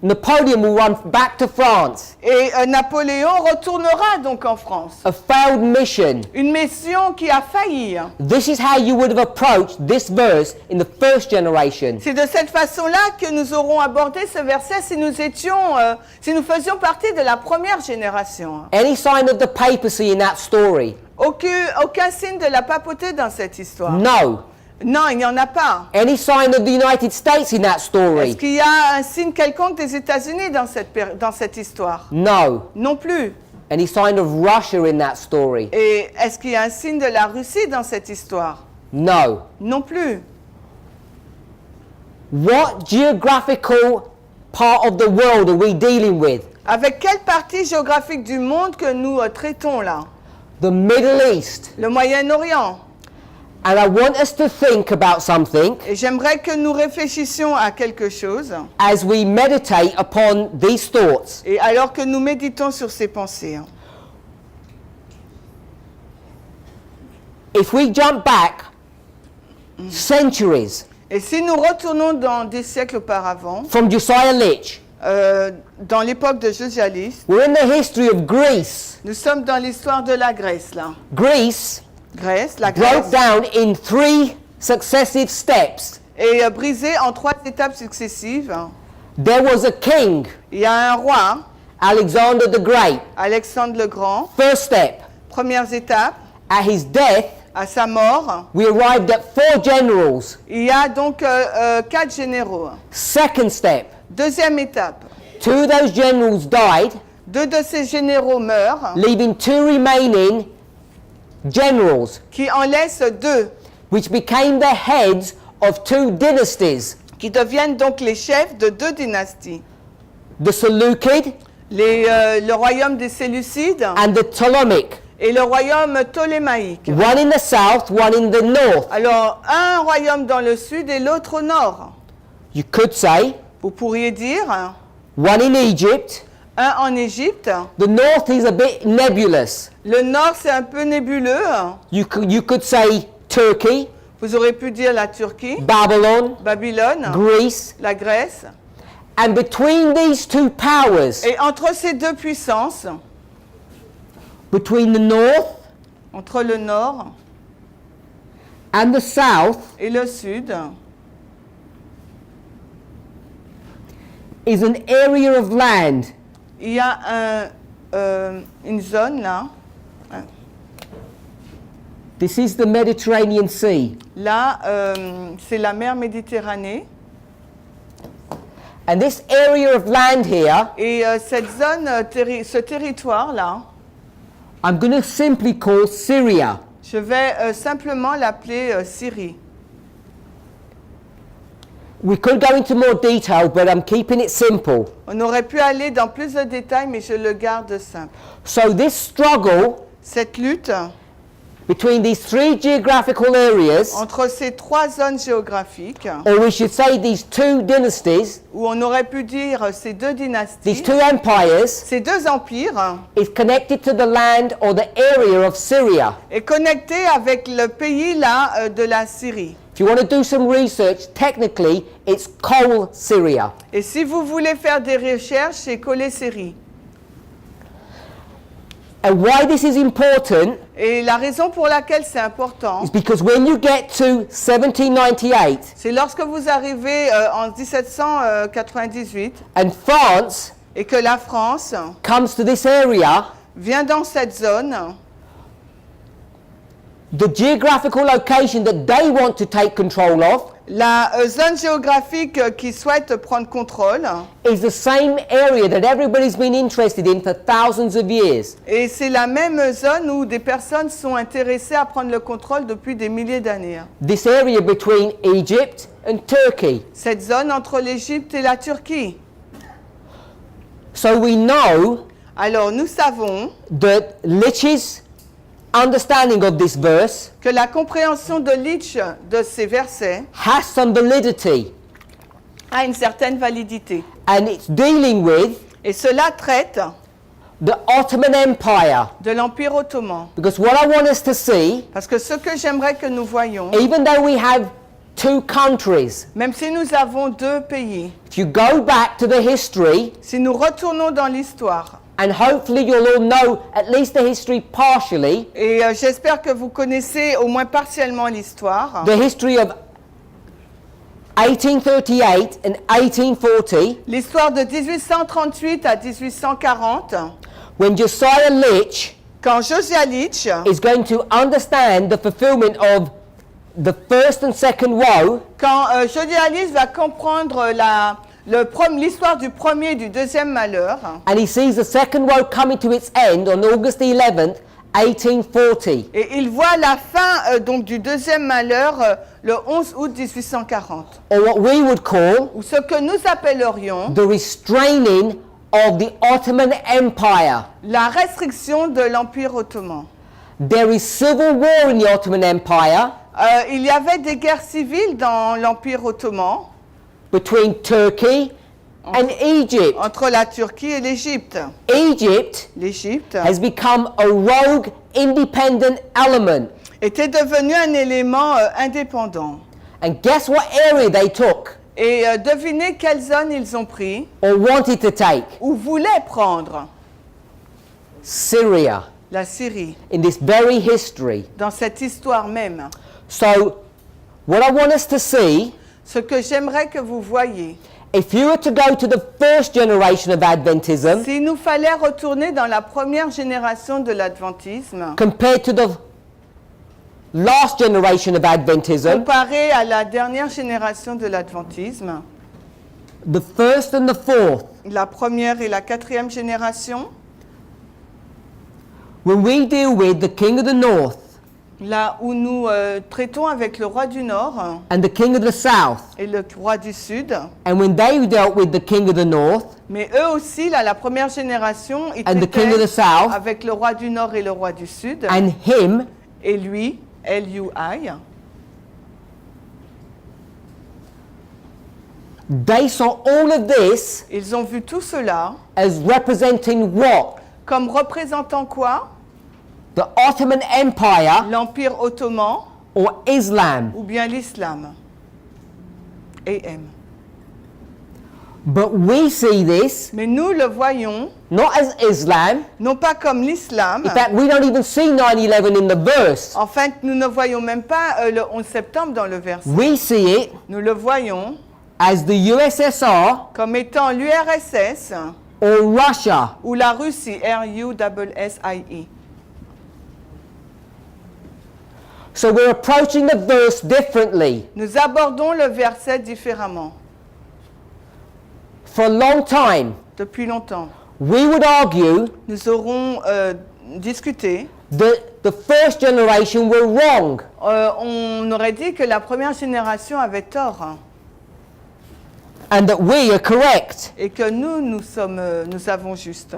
Napoleon will run back to France. Et Napoléon retournera donc en France. A failed mission. Une mission qui a failli. This is how you would have approached this verse in the first generation. C'est de cette façon-là que nous aurons abordé ce verset si nous faisions partie de la première génération. Any sign of the papacy in that story? Aucun signe de la papauté dans cette histoire. No. Non, il n'y en a pas. Any sign of the United States in that Est-ce story? qu'il y a un signe quelconque des États-Unis dans cette histoire? No. Non plus. Any sign of Russia in that story? Et est-ce qu'il y a un signe de la Russie dans cette histoire? No. Non plus. What geographical part of the world are we dealing with? Avec quelle partie géographique du monde que nous traitons là? The Middle East. Le Moyen-Orient. And I want us to think about something Et j'aimerais que nous réfléchissions à quelque chose. as we meditate upon these thoughts. Et alors que nous méditons sur ces pensées. If we jump back centuries Et si nous retournons dans des siècles auparavant, from Josiah Litch, dans l'époque de Josiah Litch, we're in the history of Greece. nous sommes dans l'histoire de la Grèce là. Greece La broke Grèce down in 3 successive steps. est brisée en 3 étapes successives. There was a king, Il y a un roi, Alexander the Great. Alexandre le Grand. First step, Première étape, at his death, à sa mort, we arrived at 4 generals. il y a donc 4 généraux. Second step, Deuxième étape, 2 of those generals died, 2 de ces généraux meurent, leaving 2 remaining generals, qui en laissent 2, which became the heads of 2 dynasties, qui deviennent donc les chefs de 2 dynasties. the Seleucid Le royaume des Séleucides and the Ptolemaic, et le royaume ptolémaïque. one in the south, one in the north. Alors, un royaume dans le sud et l'autre au nord. You could say Vous pourriez dire one in Egypt, Un en Égypte. The north is a bit nebulous. Le nord, c'est un peu nébuleux. You could say Turkey, Vous aurez pu dire la Turquie, Babylon, Babylone, Greece. la Grèce. And between these two powers, Et entre ces deux puissances, between the north entre le nord and the south, et le sud, is an area of land il y a une zone là. This is the Mediterranean Sea. Là, c'est la mer Méditerranée. And this area of land here, Et cette zone, ce territoire-là, I'm going to simply call Syria. je vais simplement l'appeler Syrie. We could go into more detail, but I'm keeping it simple. On aurait pu aller dans plus de détails, mais je le garde simple. So this struggle Cette lutte between these three geographical areas, entre ces trois zones géographiques, or we should say these two dynasties, où on aurait pu dire ces deux these dynasties, two empires, ces deux empires, is connected to the land or the area of Syria. est connecté avec le pays là de la Syrie. If you want to do some research, technically it's Coal Syria. Et si vous voulez faire des recherches, c'est Syrie. And why this is important Et la raison pour laquelle c'est important, is because when you get to 1798 c'est lorsque vous arrivez en 1798 and France et que la France comes to this area, vient dans cette zone, the geographical location that they want to take control of la zone géographique qui souhaite prendre contrôle, is the same area that everybody's been interested in for thousands of years. et c'est la même zone où des personnes sont intéressées à prendre le contrôle depuis des milliers d'années. This area between Egypt and Turkey. Cette zone entre l'Égypte et la Turquie. So we know Alors nous savons that Lich's understanding of this verse que la compréhension de Litch de ces versets has some validity, a une certaine validité. and it's dealing with Et cela traite the Ottoman Empire. de l'Empire ottoman. Because what I want us to see, Parce que ce que j'aimerais que nous voyions, even though we have two countries, même si nous avons deux pays, if you go back to the history, si nous retournons dans l'histoire, and hopefully you'll all know at least the history partially, et j'espère que vous connaissez au moins partiellement l'histoire, the history of 1838 and 1840, l'histoire de 1838 à 1840, when Josiah Litch quand Josiah Litch is going to understand the fulfillment of the first and second woe, quand Josiah Litch va comprendre l'histoire du premier et du deuxième malheur, and he sees the second woe coming to its end on August 11th, 1840. et il voit la fin donc du deuxième malheur le 11 août 1840, Or what we would call ou ce que nous appellerions the restraining of the Ottoman Empire. la restriction de l'Empire ottoman. There is civil war in the Ottoman Empire Il y avait des guerres civiles dans l'Empire ottoman between Turkey and Egypt. entre la Turquie et l'Égypte. Egypt L'Égypte has become a rogue independent element. était devenu un élément indépendant. And guess what area they took Et devinez quelle zone ils ont pris or wanted to take? ou voulaient prendre? Syria, La Syrie, in this very history. dans cette histoire même. So, what I want us to see, Ce que j'aimerais que vous voyiez, if you were to go to the first generation of Adventism s'il nous fallait retourner dans la première génération de l'adventisme, compared to the last generation of Adventism, comparé à la dernière génération de l'adventisme, the first and the fourth, la première et la quatrième génération, when we deal with the king of the north là où nous traitons avec le roi du Nord and the king of the south, et le roi du Sud, and when they dealt with the king of the north mais eux aussi, là, la première génération, ils and the king of the traitaient south avec le roi du Nord et le roi du Sud, and him, et lui, L-U-I, They saw all of this Ils ont vu tout cela as representing what? comme représentant quoi? The Ottoman Empire L'Empire ottoman or Islam. ou bien l'islam. AM. But we see this Mais nous le voyons not as Islam. non pas comme l'islam. In fact, we don't even see 9/11 in the verse. En fait, nous ne voyons même pas le 11 septembre dans le verset. We see it Nous le voyons as the USSR comme étant l'URSS or Russia. ou la Russie, RUSSIE. So we're approaching the verse differently. Nous abordons le verset différemment. For a long time, Depuis longtemps, we would argue nous aurons discuté. that the first generation were wrong. On aurait dit que la première génération avait tort hein, And that we are correct. et que nous avons juste.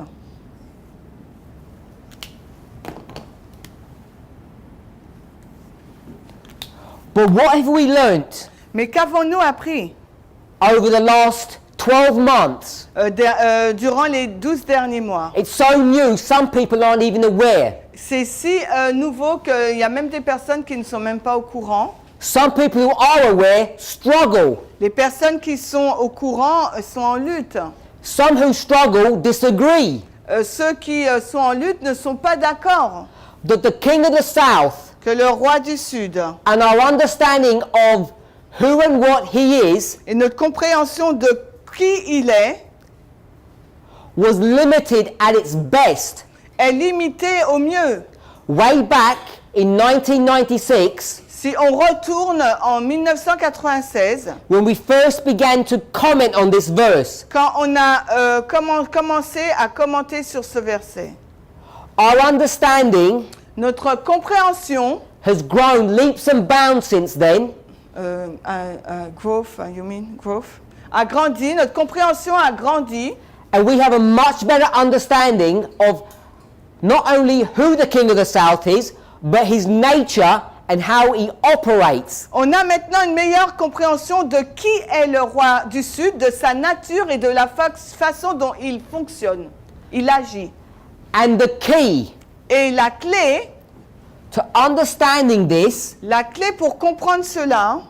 But what have we learnt Mais qu'avons-nous appris over the last 12 months? durant les 12 derniers mois? It's so new, some people aren't even aware. C'est si nouveau qu'il y a même des personnes qui ne sont même pas au courant. Some people who are aware struggle. Les personnes qui sont au courant sont en lutte. Some who struggle disagree. Ceux qui sont en lutte ne sont pas d'accord That the king of the south que le roi du Sud and our understanding of who and what he is et notre compréhension de qui il est was limited at its best. est limitée au mieux. Way back in 1996, Si on retourne en 1996, when we first began to comment on this verse, quand on a commencé à commenter sur ce verset, our understanding notre compréhension, has grown leaps and bounds since then. growth, you mean growth, a grandi, notre compréhension a grandi, And we have a much better understanding of not only who the king of the south is, but his nature and how he operates. On a maintenant une meilleure compréhension de qui est le roi du Sud, de sa nature et de la façon dont il fonctionne, il agit. And the key Et la clé pour comprendre cela,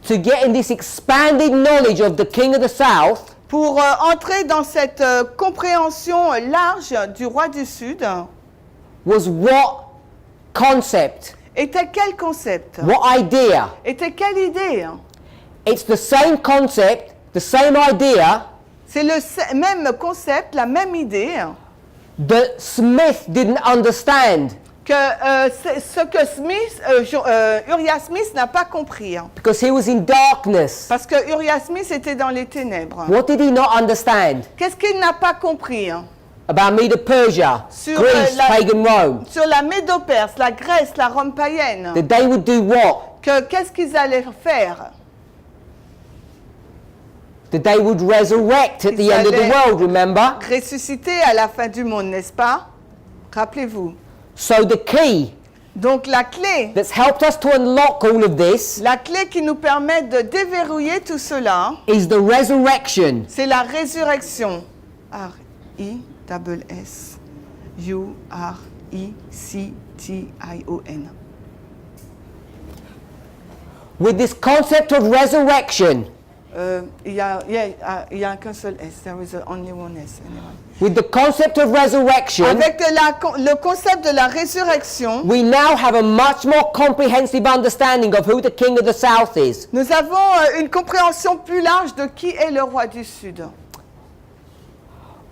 to get in this expanded knowledge of the king of the south, pour entrer dans cette compréhension large du roi du Sud, was what concept, était quel concept? what idea? Était quelle idée? It's the same concept, the same idea C'est le même concept, la même idée that Smith didn't understand que ce que Uriah Smith n'a pas compris. because he was in darkness. Parce que Uriah Smith était dans les ténèbres. What did he not understand Qu'est-ce qu'il n'a pas compris about Medo-Persia, sur, Greece, pagan Rome? sur la Médo-Perse, la Grèce, la Rome païenne? That they would do what? Qu'est-ce qu'ils allaient faire? That they would resurrect at the Ils end of the allaient world, remember? Ressusciter à la fin du monde, n'est-ce pas? Rappelez-vous. So the key Donc la clé that's helped us to unlock all of this La clé qui nous permet de déverrouiller tout cela, is the resurrection. c'est la résurrection. R-I-S-S-U-R-I-C-T-I-O-N. With this concept of resurrection, Il y a qu'un seul S. There is only one S. Anyway. with the concept of resurrection, Avec le concept de la résurrection, we now have a much more comprehensive understanding of who the king of the south is. nous avons une compréhension plus large de qui est le roi du Sud.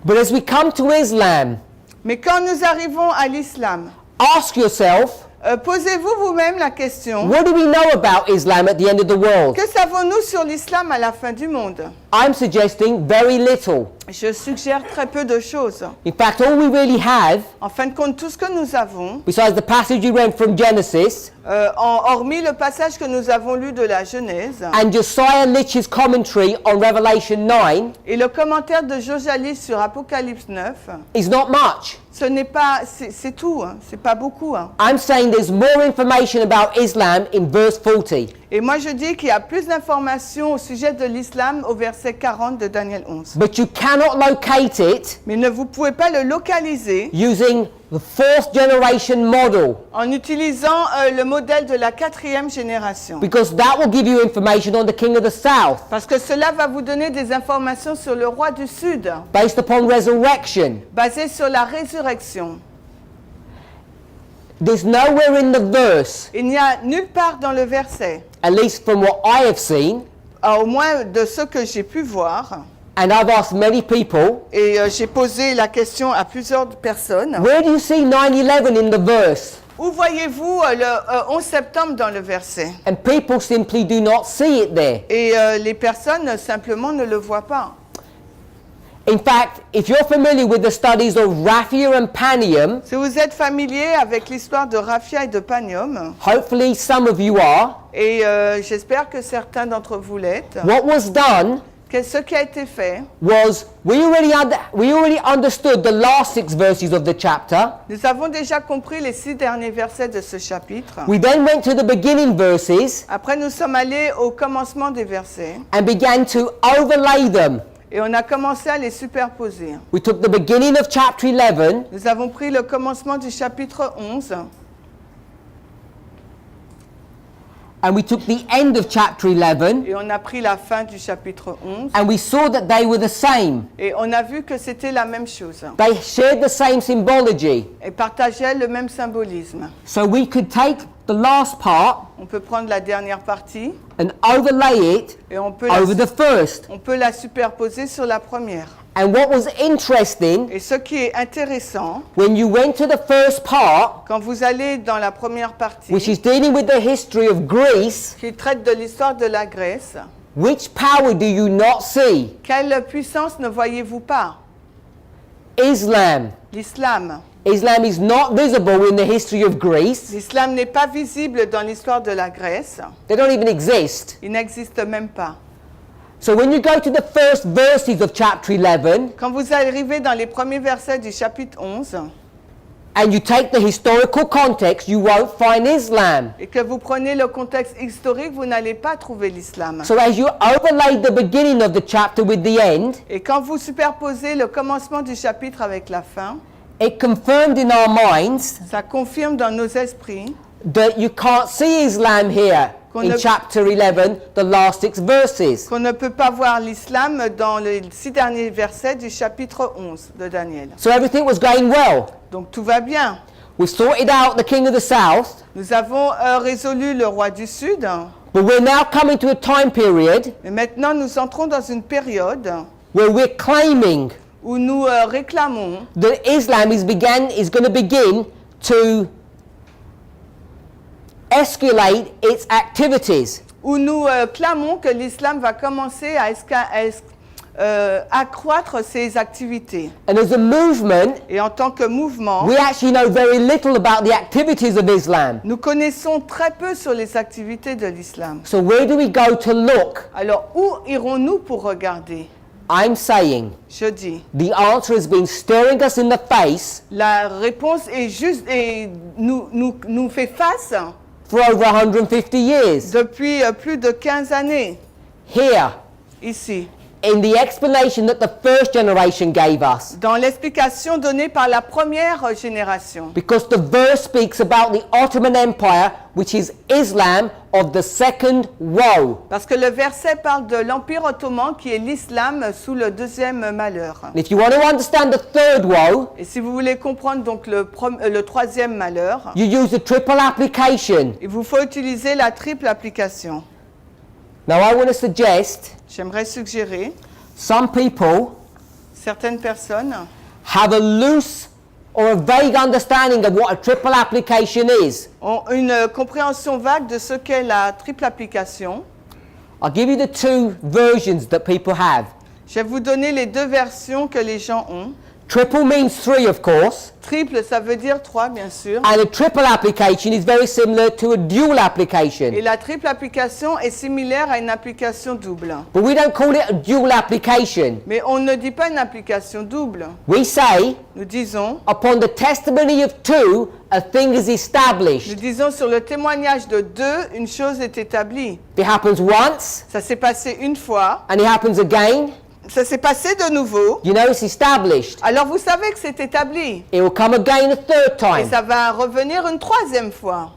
But as we come to Islam, Mais quand nous arrivons à l'islam, ask yourself, posez-vous vous-même la question, what do we know about Islam at the end of the world? que savons-nous sur l'islam à la fin du monde? I'm suggesting very little. Je suggère très peu de choses. In fact, all we really have, En fin de compte, tout ce que nous avons, besides the passage you read from Genesis, hormis le passage que nous avons lu de la Genèse and Josiah Litch's commentary on Revelation 9, et le commentaire de Jojalis sur Apocalypse 9, is not much. ce n'est pas, c'est tout, hein, c'est pas beaucoup. Hein. I'm saying there's more information about Islam in verse 40. Et moi, je dis qu'il y a plus d'informations au sujet de l'islam au verset 40 de Daniel 11. But you cannot locate it Mais vous ne pouvez pas le localiser using the fourth generation model, en utilisant le modèle de la 4e génération. because that will give you information on the king of the south Parce que cela va vous donner des informations sur le roi du Sud, based upon resurrection. basées sur la résurrection. There's nowhere in the verse, Il n'y a nulle part dans le verset, at least from what I have seen, au moins de ce que j'ai pu voir, and I've asked many people, et j'ai posé la question à plusieurs personnes. where do you see 9/11 in the verse? Où voyez-vous le 11 septembre dans le verset? And people simply do not see it there. Et les personnes simplement ne le voient pas. In fact, if you're familiar with the studies of Raphia and Panium, Si vous êtes familier avec l'histoire de Raphia et de Panium, hopefully some of you are, et j'espère que certains d'entre vous l'êtes, what was done ce qui a été fait, was we already understood the last 6 verses of the chapter. nous avons déjà compris les 6 derniers versets de ce chapitre. We then went to the beginning verses Après, nous sommes allés au commencement des versets and began to overlay them. et on a commencé à les superposer. We took the beginning of chapter 11 Nous avons pris le commencement du chapitre 11 and we took the end of chapter 11 et on a pris la fin du chapitre 11 and we saw that they were the same. et on a vu que c'était la même chose They shared the same symbology. et partageaient le même symbolisme. So we could take the last part On peut prendre la dernière partie and overlay it et on peut over the first. la superposer sur la première. And what was interesting, Et ce qui est intéressant, when you went to the first part, quand vous allez dans la première partie, which is dealing with the history of Greece, qui traite de l'histoire de la Grèce, which power do you not see? quelle puissance ne voyez-vous pas? Islam. L'islam. Islam is not visible in the history of Greece. L'islam n'est pas visible dans l'histoire de la Grèce. They don't even exist. Il n'existe même pas. So when you go to the first verses of chapter 11 Quand vous arrivez dans les premiers versets du chapitre 11 and you take the historical context, you won't find Islam. et que vous prenez le contexte historique, vous n'allez pas trouver l'islam. So as you overlay the beginning of the chapter with the end, Et quand vous superposez le commencement du chapitre avec la fin, it confirmed in our minds ça confirme dans nos esprits that you can't see Islam here in chapter 11, the last 6 verses. qu'on ne peut pas voir l'islam dans les 6 derniers versets du chapitre 11 de Daniel. So everything was going well. Donc tout va bien. We sorted out the king of the south, Nous avons résolu le roi du Sud, but we're now coming to a time period mais maintenant nous entrons dans une période where we're claiming où nous réclamons that Islam is going to begin to escalate its activities. où nous clamons que l'islam va commencer à accroître ses activités. And as a movement, Et en tant que mouvement, we actually know very little about the activities of Islam. nous connaissons très peu sur les activités de l'islam. So where do we go to look? Alors, où irons-nous pour regarder? I'm saying Je dis, the answer has been staring us in the face la réponse est juste et nous fait face for over 150 years. depuis plus de 15 années, Here, ici, in the explanation that the first generation gave us. dans l'explication donnée par la première génération. Because the verse speaks about the Ottoman Empire, which is Islam of the second woe. Parce que le verset parle de l'Empire ottoman qui est l'islam sous le deuxième malheur. And if you want to understand the third woe, Et si vous voulez comprendre donc le troisième malheur, you use the triple application. il vous faut utiliser la triple application. Now I want to suggest J'aimerais suggérer, some people certaines personnes have a loose or a vague understanding of what a triple application is. ont une compréhension vague de ce qu'est la triple application. I'll give you the 2 versions that people have. Je vais vous donner les 2 versions que les gens ont. Triple means 3, of course. Triple, ça veut dire 3, bien sûr. And a triple application is very similar to a dual application. Et la triple application est similaire à une application double. But we don't call it a dual application. Mais on ne dit pas une application double. We say, Nous disons, upon the testimony of 2, a thing is nous established. disons sur le témoignage de 2, une chose est établie. It happens once, Ça s'est passé une fois, and it happens again. ça s'est passé de nouveau. You know it's established. Alors vous savez que c'est établi. It will come again a third Et time. ça va revenir une troisième fois.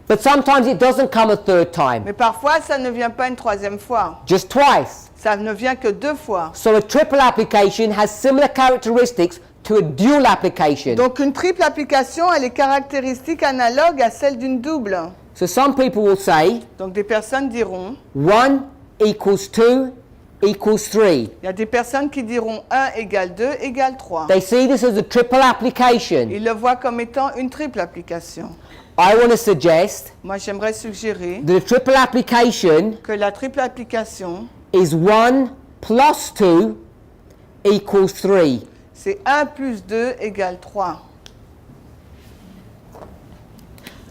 But sometimes it doesn't come a third time, Mais parfois, ça ne vient pas une troisième fois. just twice. Ça ne vient que 2 fois. So a triple application has similar characteristics to a dual application. Donc une triple application, elle est caractéristique analogue à celle d'une double. So some people will say Donc des personnes diront, 1 equals 2 equals 3. il y a des personnes qui diront 1 égale 2 égale 3. They see this as a triple application. Ils le voient comme étant une triple application. I want to suggest Moi, j'aimerais suggérer that a triple application que la triple application, is 1 plus 2 equals 3. c'est 1 plus 2 égale 3.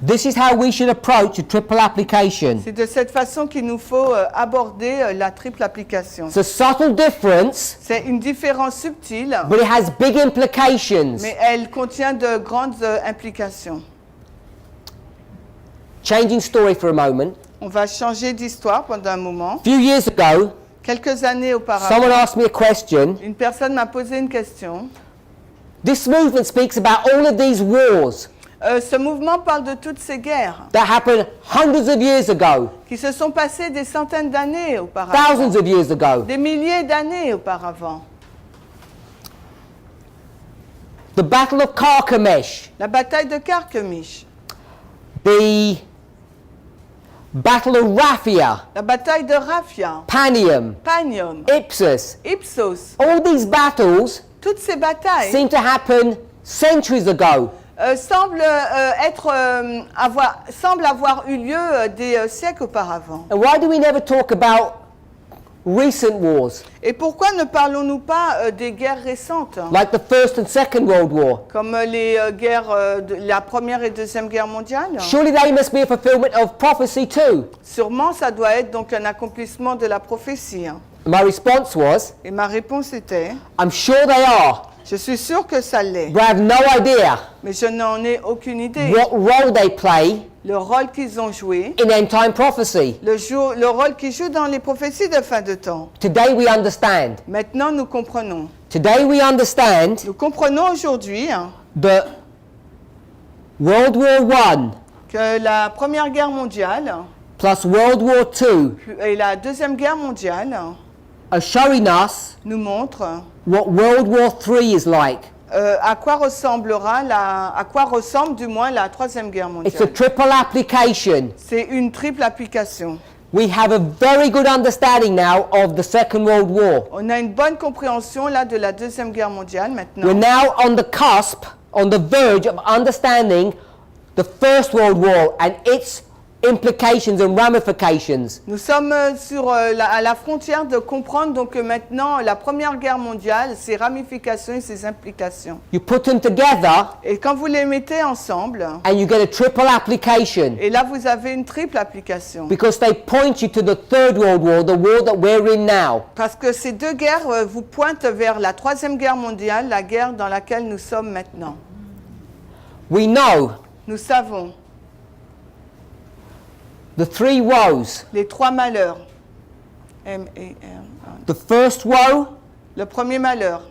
This is how we should approach a triple application. C'est de cette façon qu'il nous faut aborder la triple application. It's a subtle difference, C'est une différence subtile, but it has big implications. mais elle contient de grandes implications. Changing story for a moment. On va changer d'histoire pendant un moment. A few years ago, Quelques années auparavant, someone asked me a question. une personne m'a posé une question. This movement speaks about all of these wars Ce mouvement parle de toutes ces guerres that happened hundreds of years ago, qui se sont passées des centaines d'années auparavant, thousands of years ago. des milliers d'années auparavant. The Battle of Carchemish, La bataille de Carchemish, the Battle of Raphia, la bataille de Raphia, Panium, Panium, Ipsus. Ipsos, All these battles toutes ces batailles seem to happen centuries ago. semblent avoir eu lieu des siècles auparavant. And why do we never talk about recent wars, Et pourquoi ne parlons-nous pas des guerres récentes, like the First and Second World War? comme les guerres de la Première et Deuxième Guerre mondiale? Surely they must be a fulfillment of prophecy too. Sûrement, ça doit être donc un accomplissement de la prophétie. My response was, Et ma réponse était, I'm sure they are, je suis sûr que ça l'est, but I have no idea mais je n'en ai aucune idée. what role they play Le rôle qu'ils ont joué, in end time prophecy. le rôle qu'ils jouent dans les prophéties de fin de temps. Today we understand. Maintenant, nous comprenons. Today we understand Nous comprenons aujourd'hui that World War I que la Première Guerre mondiale plus World War II et la Deuxième Guerre mondiale are showing us nous montrent what World War III is like. à quoi ressemble du moins la Troisième Guerre It's a mondiale. triple application. C'est une triple application. We have a very good understanding now of the Second World War. On a une bonne compréhension là de la Deuxième Guerre mondiale We're maintenant. now on the cusp, on the verge of understanding the First World War and its implications and ramifications. Nous sommes à la frontière de comprendre donc maintenant la Première Guerre mondiale, ses ramifications et ses implications. You put them together Et quand vous les mettez ensemble, and you get a triple application et là vous avez une triple application. because they point you to the Third World War, the war that we're in now. Parce que ces deux guerres vous pointent vers la Troisième Guerre mondiale, la guerre dans laquelle nous sommes maintenant. We know Nous savons the three woes. les trois malheurs. M-A-R. The first woe Le premier malheur,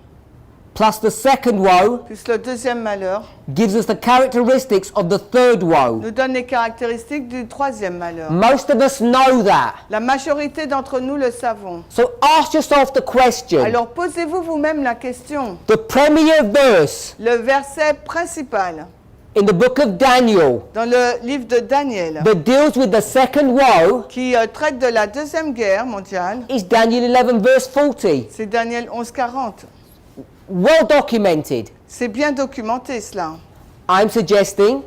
plus the second woe plus le deuxième malheur, gives us the characteristics of the third woe. nous donne les caractéristiques du troisième malheur. Most of us know that. La majorité d'entre nous le savons. So ask yourself the question. Alors posez-vous vous-même la question. The premier verse Le verset principal in the book of Daniel dans le livre de Daniel, that deals with the second woe qui traite de la Deuxième Guerre mondiale, is Daniel 11 verse 40. c'est Daniel 11:40. Well documented. C'est bien documenté cela. I'm suggesting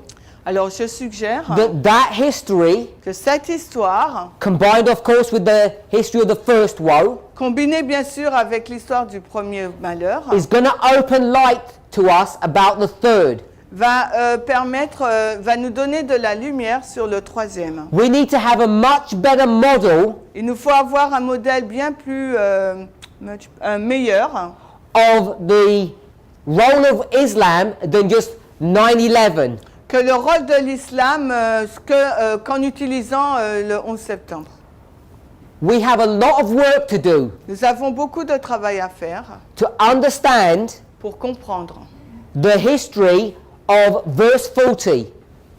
Alors je suggère that history, que cette histoire, combined of course with the history of the first woe, combinée bien sûr avec l'histoire du premier malheur, is going to open light to us about the third. va nous donner de la lumière sur le troisième. We need to have a much better model Il nous faut avoir un modèle bien plus meilleur of the role of Islam than just 9/11. que le rôle de l'islam qu'en utilisant le 11 septembre. We have a lot of work to do Nous avons beaucoup de travail à faire to understand pour comprendre. the history of verse 40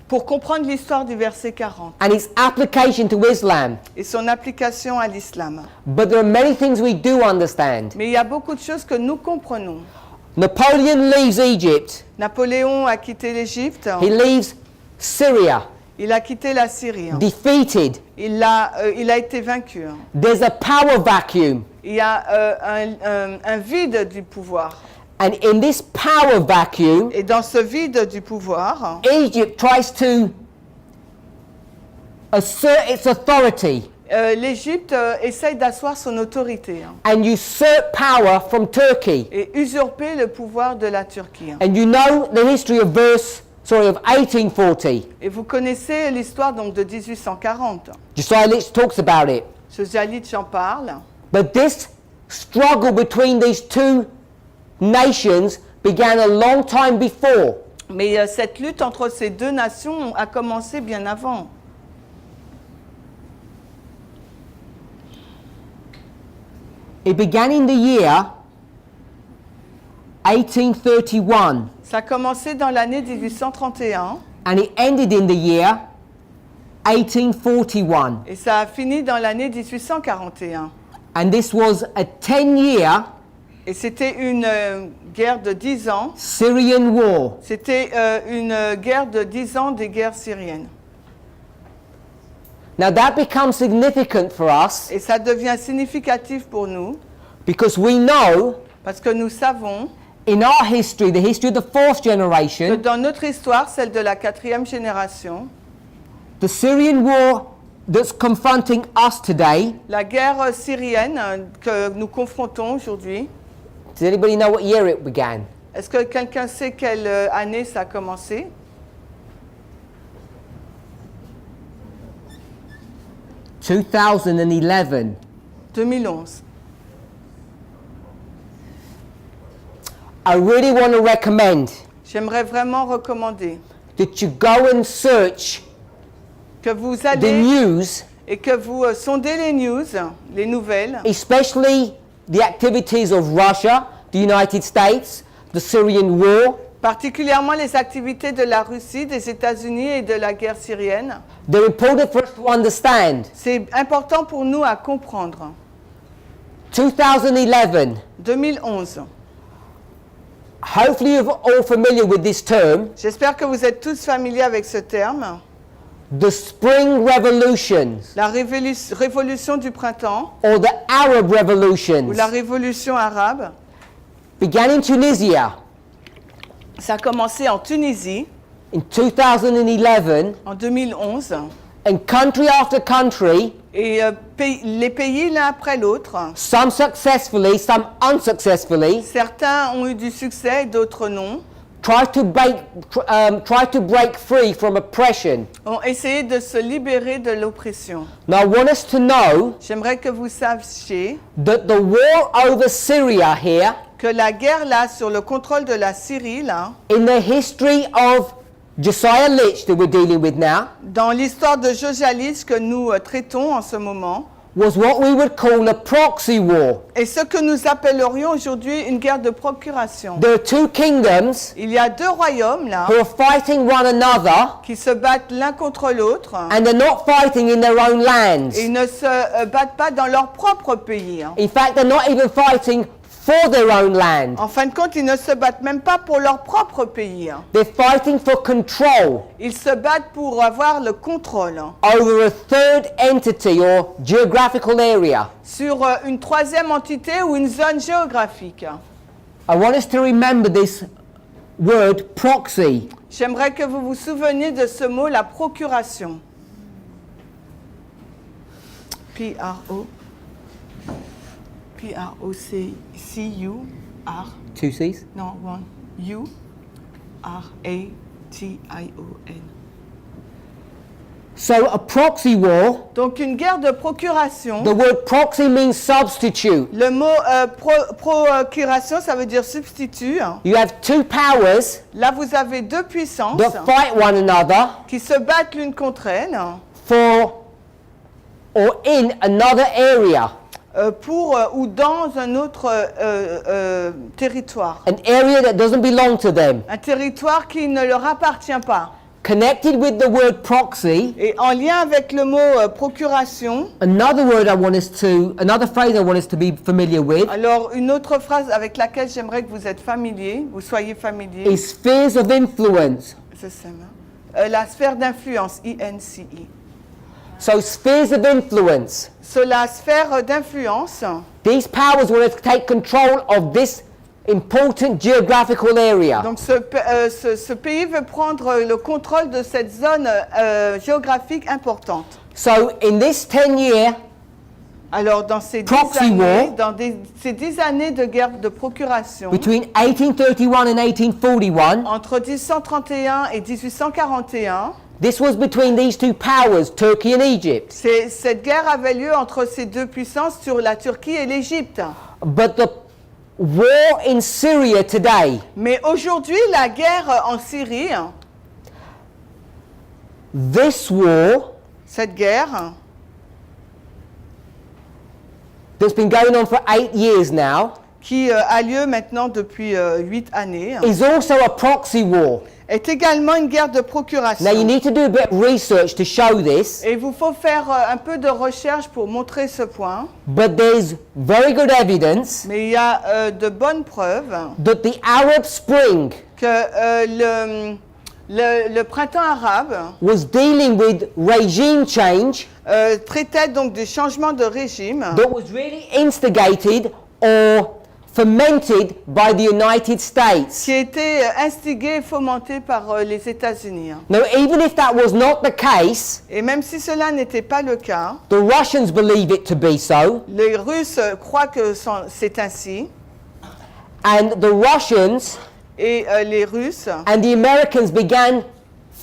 Pour comprendre l'histoire du verset 40 and its application to Islam. et son application à l'islam. But there are many things we do understand. Mais il y a beaucoup de choses que nous comprenons. Napoleon leaves Egypt. Napoléon a quitté l'Égypte, He leaves Syria, il a quitté la Syrie, defeated. il a été vaincu. There's a power vacuum. Il y a un vide du pouvoir. And in this power vacuum, Et dans ce vide du pouvoir, Egypt tries to assert its authority l'Égypte essaye d'asseoir son autorité and usurp power from Turkey. et usurper le pouvoir de la Turquie. And you know the history of of 1840. Et vous connaissez l'histoire donc de 1840. Josiah Litch talks about it. Josiah Litch en parle. But this struggle between these two nations began a long time before. Mais cette lutte entre ces deux nations a commencé bien avant. It began in the year 1831 Ça a commencé dans l'année 1831 and it ended in the year 1841. et ça a fini dans l'année 1841. And this was a 10-year Et c'était une guerre de 10 ans. Syrian war. C'était une guerre de 10 ans des guerres syriennes. Now that becomes significant for us Et ça devient significatif pour nous because we know parce que nous savons in our history, the history of the fourth que generation, dans notre histoire, celle de la 4e génération, the Syrian war that's confronting us today. la guerre syrienne que nous confrontons aujourd'hui, Does anybody know what year it began? est-ce que quelqu'un sait quelle année ça a commencé? 2011. 2011. I really want to recommend J'aimerais vraiment recommander that you go and search que vous the allez news, et que vous sondez les news, les nouvelles, especially the activities of Russia, the United States, the Syrian war. particulièrement les activités de la Russie, des États-Unis et de la guerre syrienne. They're important for us to understand. C'est important pour nous à comprendre. 2011. 2011. Hopefully you're all familiar with this term, J'espère que vous êtes tous familiers avec ce terme. the Spring Revolutions La révolution du printemps or the Arab ou Revolutions la révolution arabe. began in Tunisia Ça a commencé en Tunisie in 2011, en 2011 and country after country, et les pays l'un après l'autre. some successfully, some unsuccessfully, Certains ont eu du succès et d'autres non. try to break free from oppression. Ont essayé de se libérer de l'oppression. Now I want us to know J'aimerais que vous sachiez that the war over Syria here, que la guerre là sur le contrôle de la Syrie là, in the history of Josiah Litch that we're dealing with now, dans l'histoire de Josiah Litch que nous traitons en ce moment, was what we would call a proxy war. est ce que nous appellerions aujourd'hui une guerre de procuration. There are two kingdoms Il y a deux royaumes là who are fighting one another qui se battent l'un contre l'autre and they're not fighting in their own lands. et ils ne se battent pas dans leur propre pays. In fact, they're not even fighting for their own land. En fin de compte, ils ne se battent même pas pour leur propre pays. They're fighting for control Ils se battent pour avoir le contrôle over a third entity or geographical area. sur une troisième entité ou une zone géographique. I want us to remember this word proxy. J'aimerais que vous vous souveniez de ce mot, la procuration. P-R-O. P-R-O-C-U-R. Two C's. Non, one. U-R-A-T-I-O-N. So a proxy war, Donc une guerre de procuration. the word proxy means substitute. Le mot procuration, ça veut dire substitut. You have two powers Là, vous avez deux puissances that fight one another qui se battent l'une contre elle for or in another area. pour ou dans un autre territoire. An area that doesn't belong to them. Un territoire qui ne leur appartient pas. Connected with the word proxy, Et en lien avec le mot procuration, another phrase I want us to be familiar with alors une autre phrase avec laquelle j'aimerais que vous êtes familier, vous soyez familier, is spheres of influence. c'est ça, la sphère d'influence, I-N-C-I. So spheres of influence. Sur la sphère d'influence, These powers want to take control of this important geographical area. donc ce pays veut prendre le contrôle de cette zone géographique importante. So in this 10-year Alors dans ces 10 Proxy années, war. ces 10 années de guerre de procuration, between 1831 and 1841, entre 1831 et 1841, this was between these two powers, Turkey and Egypt. cette guerre avait lieu entre ces deux puissances sur la Turquie et l'Égypte. But the war in Syria today, Mais aujourd'hui, la guerre en Syrie, this war cette guerre that's been going on for 8 years now, qui a lieu maintenant depuis 8 années, is also a proxy war. est également une guerre de procuration. Now you need to do a bit of research to show this, Et il vous faut faire un peu de recherche pour montrer ce point. but there's very good evidence Mais il y a de bonnes preuves that the Arab Spring que le printemps arabe was dealing with regime change traitait donc des changements de régime that was really instigated or fomented by the United States. qui était instigé et fomenté par les États-Unis. Now, even if that was not the case, Et même si cela n'était pas le cas, the Russians believe it to be so, les Russes croient que c'est ainsi. and the Russians Et les Russes. and the Americans began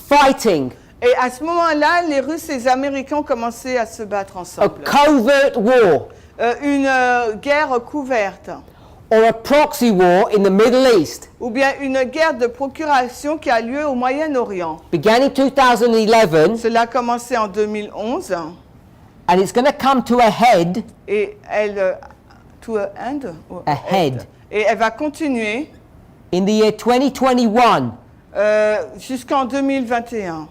fighting Et à ce moment-là, les Russes et les Américains ont commencé à se battre a ensemble. covert war Une guerre couverte. or a proxy war in the Middle East. Ou bien une guerre de procuration qui a lieu au Moyen-Orient. Began in 2011, Cela a commencé en 2011. and it's going to come to a head, Et elle... to a end? Ou a head, Et elle va continuer in the year 2021. jusqu'en 2021.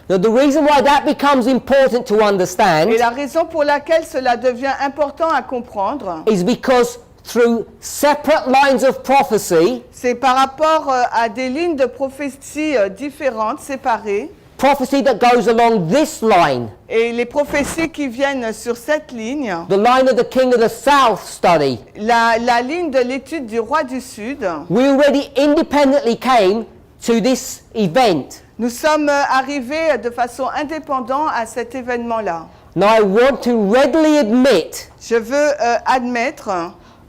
Now, the reason why that becomes important to understand Et la raison pour laquelle cela devient important à comprendre, is because through separate lines of prophecy, c'est par rapport à des lignes de prophétie différentes, séparées, prophecy that goes along this line, et les prophéties qui viennent sur cette ligne, the line of the King of the South study, la ligne de l'étude du roi du Sud, we already independently came to this event. nous sommes arrivés de façon indépendante à cet événement-là. Now I want to readily admit Je veux admettre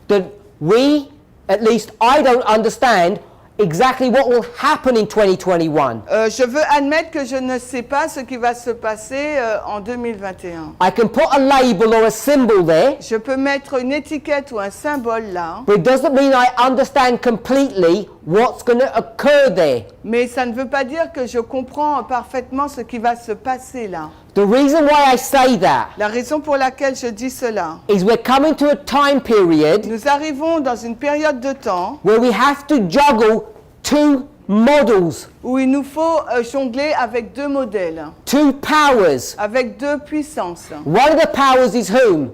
that we, at least I don't understand exactly what will happen in 2021. je veux admettre que je ne sais pas ce qui va se passer en 2021. I can put a label or a symbol there, Je peux mettre une étiquette ou un symbole là, but it doesn't mean I understand completely what's going to occur there. mais ça ne veut pas dire que je comprends parfaitement ce qui va se passer là. The reason why I say that La raison pour laquelle je dis cela, is we're coming to a time period nous arrivons dans une période de temps where we have to juggle two models, où il nous faut jongler avec deux modèles, two powers. avec deux puissances. One of the powers is whom?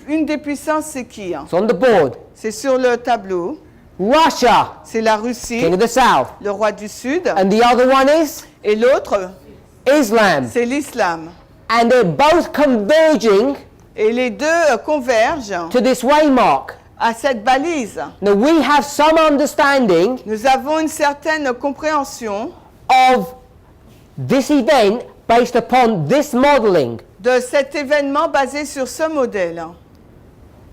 Une des puissances, c'est qui? It's on the board. C'est sur le tableau. Russia, C'est la Russie, King of the South. le roi du Sud, And the other one is et l'autre, Islam. c'est l'islam. And they're both converging Et les deux convergent to this waymark. à cette balise. Now we have some understanding Nous avons une certaine compréhension of this event based upon this modeling, de cet événement basé sur ce modèle,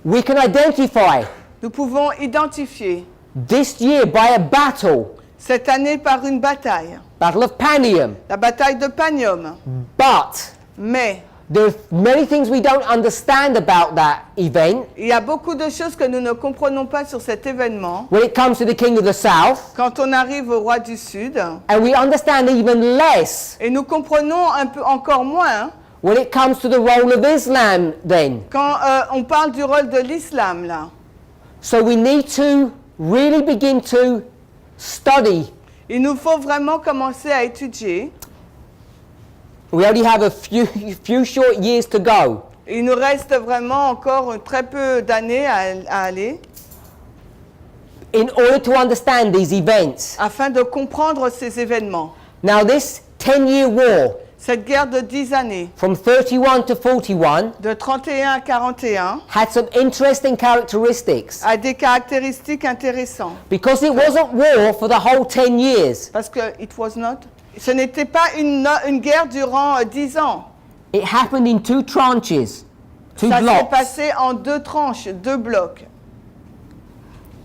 we can identify nous pouvons identifier this year by a battle, cette année par une bataille, Battle of Panium. la bataille de Panium. But Mais there are many things we don't understand about that event il y a beaucoup de choses que nous ne comprenons pas sur cet événement. when it comes to the King of the South, Quand on arrive au roi du Sud, and we understand even less et nous comprenons un peu encore moins when it comes to the role of Islam then. quand on parle du rôle de l'islam là. So we need to really begin to study. Il nous faut vraiment commencer à étudier. We only have a few short years to go. Il nous reste vraiment encore très peu d'années à aller In order to understand these events. afin de comprendre ces événements. Now this 10-year war Cette guerre de 10 années, from 31 to 41 de 31 à 41, had some interesting characteristics a des caractéristiques intéressantes. because it wasn't war for the whole 10 years. Parce que ce n'était pas une guerre durant 10 ans. It happened in two tranches, two Ça s'est blocks. passé en deux tranches, deux blocs.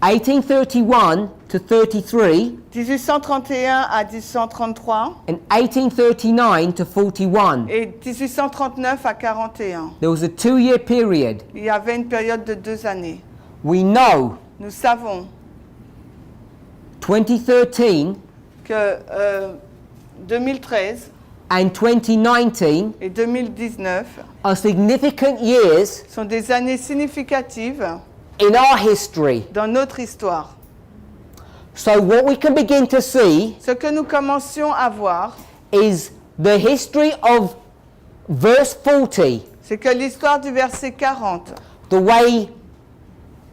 1831 to 33 1831 à 1833 and 1839 to 41. et 1839 à 41. There was a 2-year period. Il y avait une période de 2 années. We know Nous savons 2013 que 2013 and 2019 et 2019 are significant years sont des années significatives in our history. dans notre histoire. So what we can begin to see Ce que nous commencions à voir, is the history of verse 40, c'est que l'histoire du verset 40, the way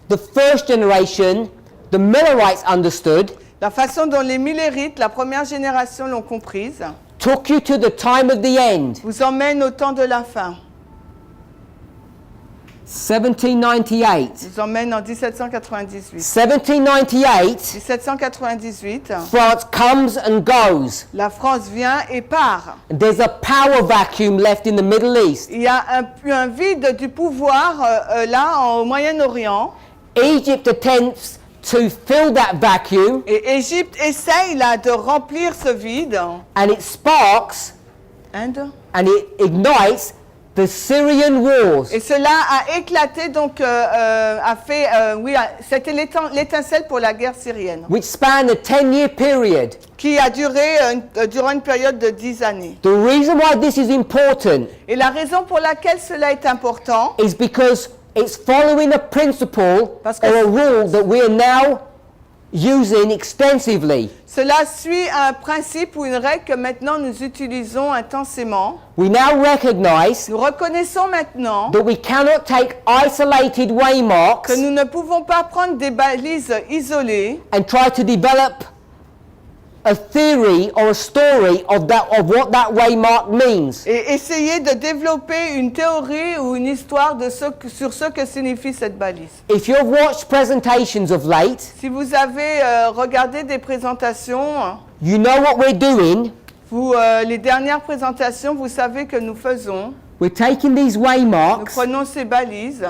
the first generation, the Millerites understood, la façon dont les Millérites, la première génération, l'ont comprise, took you to the time of the end, vous emmène au temps de la fin, 1798. vous emmène en 1798. 1798, 1798, France comes and goes. la France vient et part. There's a power vacuum left in the Middle East. Il y a un vide du pouvoir au Moyen-Orient. Egypt attempts to fill that vacuum, Et Égypte essaye là de remplir ce vide. and it sparks Inde. and it ignites the Syrian wars. Et cela a éclaté, donc a fait c'était l'étincelle pour la guerre syrienne, Which span a 10-year period. qui a duré durant une période de 10 années. The reason why this is important Et la raison pour laquelle cela est important, is because it's following a principle Parce que- or a rule that we are now using extensively. cela suit un principe ou une règle que maintenant nous utilisons intensément. We now recognize Nous reconnaissons maintenant that we cannot take isolated waymarks que nous ne pouvons pas prendre des balises isolées and try to develop a theory or a story of what that waymark means. et essayer de développer une théorie ou une histoire sur ce que signifie cette balise. If you've watched presentations of late, Si vous avez regardé des présentations, you know what we're doing. les dernières présentations, vous savez que nous faisons. We're taking these Nous waymarks prenons ces balises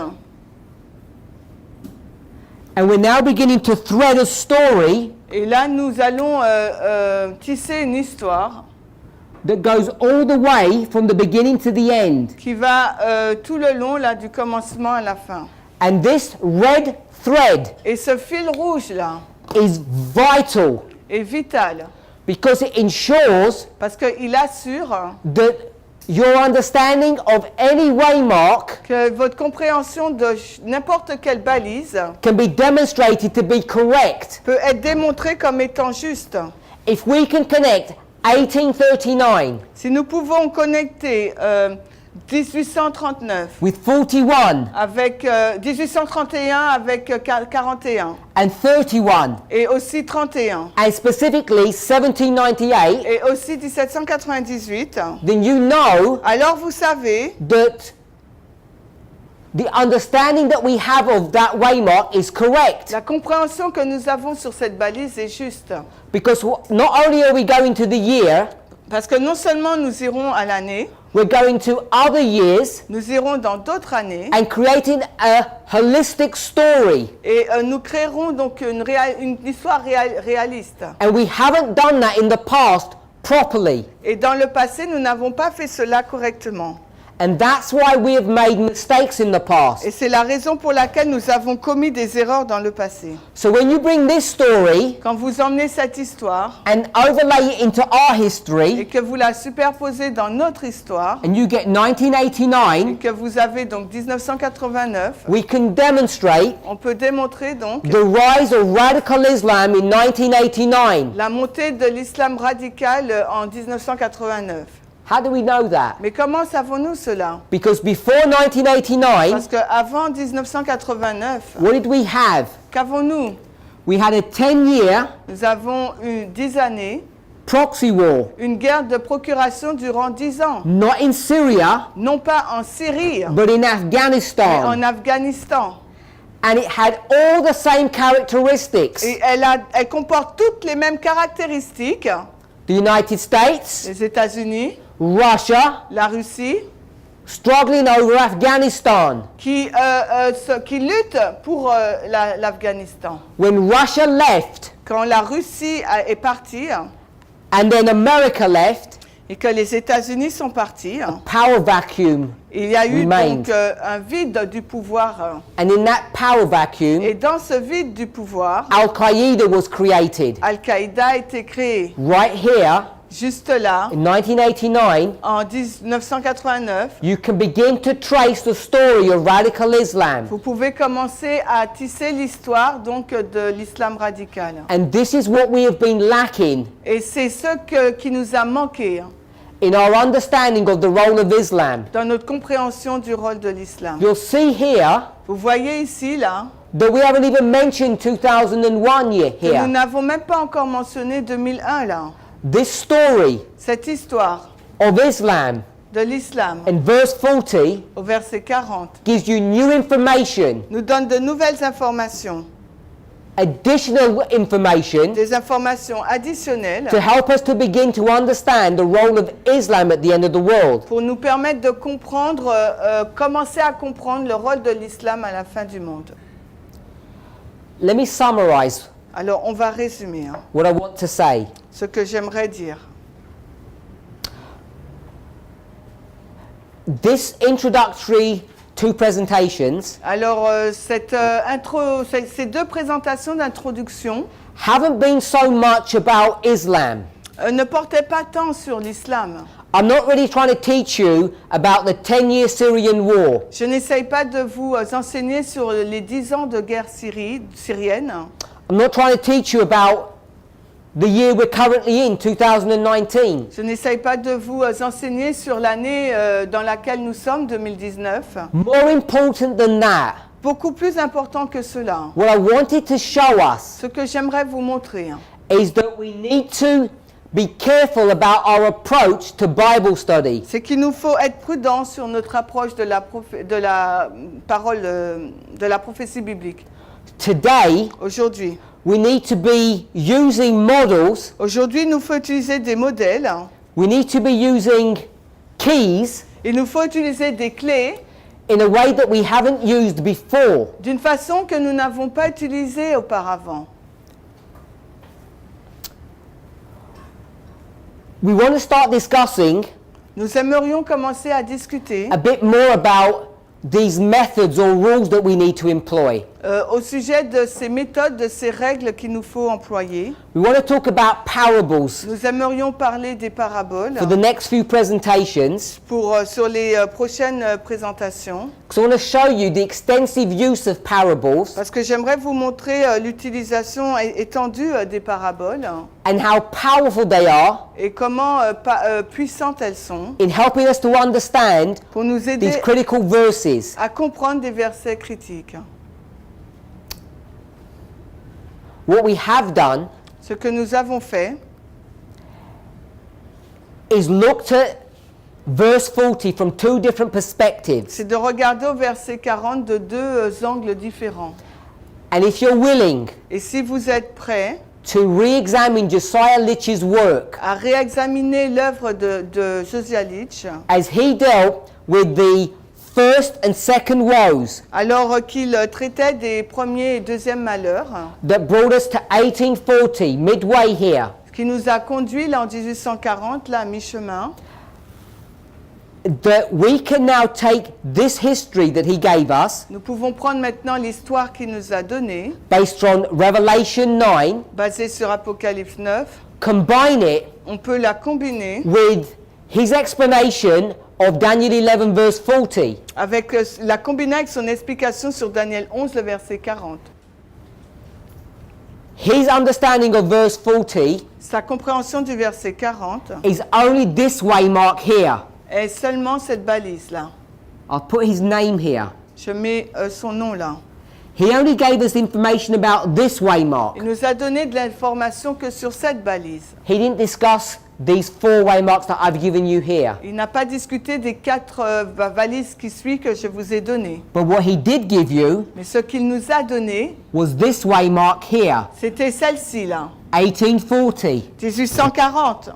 and we're now beginning to thread a story et là nous allons tisser une histoire that goes all the way from the beginning to the end. qui va tout le long là, du commencement à la fin. And this red thread Et ce fil rouge là is vital est vital because it ensures parce qu'il assure that your understanding of any waymark que votre compréhension de n'importe quelle balise can be demonstrated to be correct. peut être démontrée comme étant juste. If we can connect 1839 Si nous pouvons connecter 1839 with 41 avec 1831 avec 41 and 31 et aussi 31 and specifically 1798, et aussi 1798, then you know alors vous savez that the understanding that we have of that waymark is correct. La compréhension que nous avons sur cette balise est juste. Because not only are we going to the year, Parce que non seulement nous irons à l'année, we're going to other years nous irons dans d'autres années and creating a holistic story. et nous créerons donc une histoire réaliste. And we haven't done that in the past properly. Et dans le passé, nous n'avons pas fait cela correctement. And that's why we have made mistakes in the past. Et c'est la raison pour laquelle nous avons commis des erreurs dans le passé. So when you bring this story Quand vous emmenez cette histoire and overlay it into our et history, que vous la superposez dans notre histoire, and you get et 1989, que vous avez donc 1989, we can demonstrate on peut démontrer donc the rise of radical Islam in 1989. la montée de l'islam radical en 1989. How do we know that? Mais comment savons-nous cela? Because before 1989, Parce qu'avant 1989, what did we have? qu'avons-nous? We had a 10-year Nous avons eu 10 années, proxy war, une guerre de procuration durant 10 ans. not in Syria, Non pas en Syrie, but in mais Afghanistan. en Afghanistan. And it had all the same characteristics. Et elle comporte toutes les mêmes caractéristiques. The United States, Les États-Unis, Russia, la Russie, struggling over Afghanistan. qui luttent pour l'Afghanistan. When Russia left Quand la Russie est partie and then America left, et que les États-Unis sont partis, power vacuum il y a eu remained. donc un vide du pouvoir. And in that power Et vacuum, dans ce vide du pouvoir, Al-Qaeda was created. Al-Qaïda a été créé. Right here, Juste là, in 1989, en 1989, you can begin to trace the story of radical Islam. vous pouvez commencer à tisser l'histoire donc de l'islam radical. And this is what we have been lacking Et c'est ce qui nous a manqué in our understanding of the role of Islam. dans notre compréhension du rôle de l'islam. You'll see here Vous voyez ici, là, that we haven't even mentioned 2001 year que nous here. n'avons même pas encore mentionné 2001, là. This story Cette histoire of Islam de l'islam, in verse 40 au verset 40, gives you new information, nous donne de nouvelles informations, additional information des informations additionnelles to help us to begin to understand the role of Islam at the end of the world. pour nous permettre de comprendre, commencer à comprendre le rôle de l'islam à la fin du monde. Let me summarize Alors, on va résumer what I want to say. ce que j'aimerais dire. This introductory two presentations Alors, ces deux présentations d'introduction haven't been so much about Islam. ne portaient pas tant sur l'islam. I'm not really trying to teach you about the 10-year Syrian war. Je n'essaye pas de vous enseigner sur les 10 ans de guerre syrienne. I'm not trying to teach you about the year we're currently in, 2019. Je n'essaye pas de vous enseigner sur l'année dans laquelle nous sommes, 2019. More important than that, Beaucoup plus important que cela. what I wanted to show us Ce que j'aimerais vous montrer, is that we need to be careful about our approach to Bible study. c'est qu'il nous faut être prudent sur notre approche de la parole, de la prophétie biblique. Today, Aujourd'hui, we need to be using models, il nous faut utiliser des modèles, we need to be using keys il nous faut utiliser des clés in a way that we haven't used before. d'une façon que nous n'avons pas utilisée auparavant. We want to start discussing Nous aimerions commencer à discuter a bit more about these methods or rules that we need to employ. au sujet de ces méthodes, de ces règles qu'il nous faut employer. We want to talk about parables Nous aimerions parler des paraboles for the next few presentations, sur les prochaines présentations, because I want to show you the extensive use of parables parce que j'aimerais vous montrer l'utilisation étendue des paraboles and how powerful they are et comment puissantes elles sont in helping us to understand pour nous aider these critical verses. à comprendre des versets critiques. What we have done Ce que nous avons fait, is looked at verse 40 from two different perspectives. c'est de regarder au verset 40 de deux angles différents. And if you're willing Et si vous êtes prêts to re-examine Josiah Litch's work à réexaminer l'œuvre de Josiah Litch, as he dealt with the first and second woes alors qu'il traitait des premiers et deuxièmes malheurs, that brought us to 1840, midway here, ce qui nous a conduit là en 1840, là à mi-chemin, that we can now take this history that he gave us, nous pouvons prendre maintenant l'histoire qu'il nous a donnée, based on Revelation 9, basée sur Apocalypse 9, combine it on peut la combiner with his explanation of Daniel 11 verse 40. avec la combiner avec son explication sur Daniel 11, le verset 40. His understanding of verse 40 Sa compréhension du verset 40 is only this way mark here. est seulement cette balise-là. I'll put his name here. Je mets son nom là. He only gave us information about this way mark. Il nous a donné de l'information que sur cette balise. He didn't discuss these four way marks that I've given you here. Il n'a pas discuté des 4 valises qui suivent que je vous ai données. But what he did give you Mais ce qu'il nous a donné, was this way mark here, c'était celle-ci là, 1840. 1840.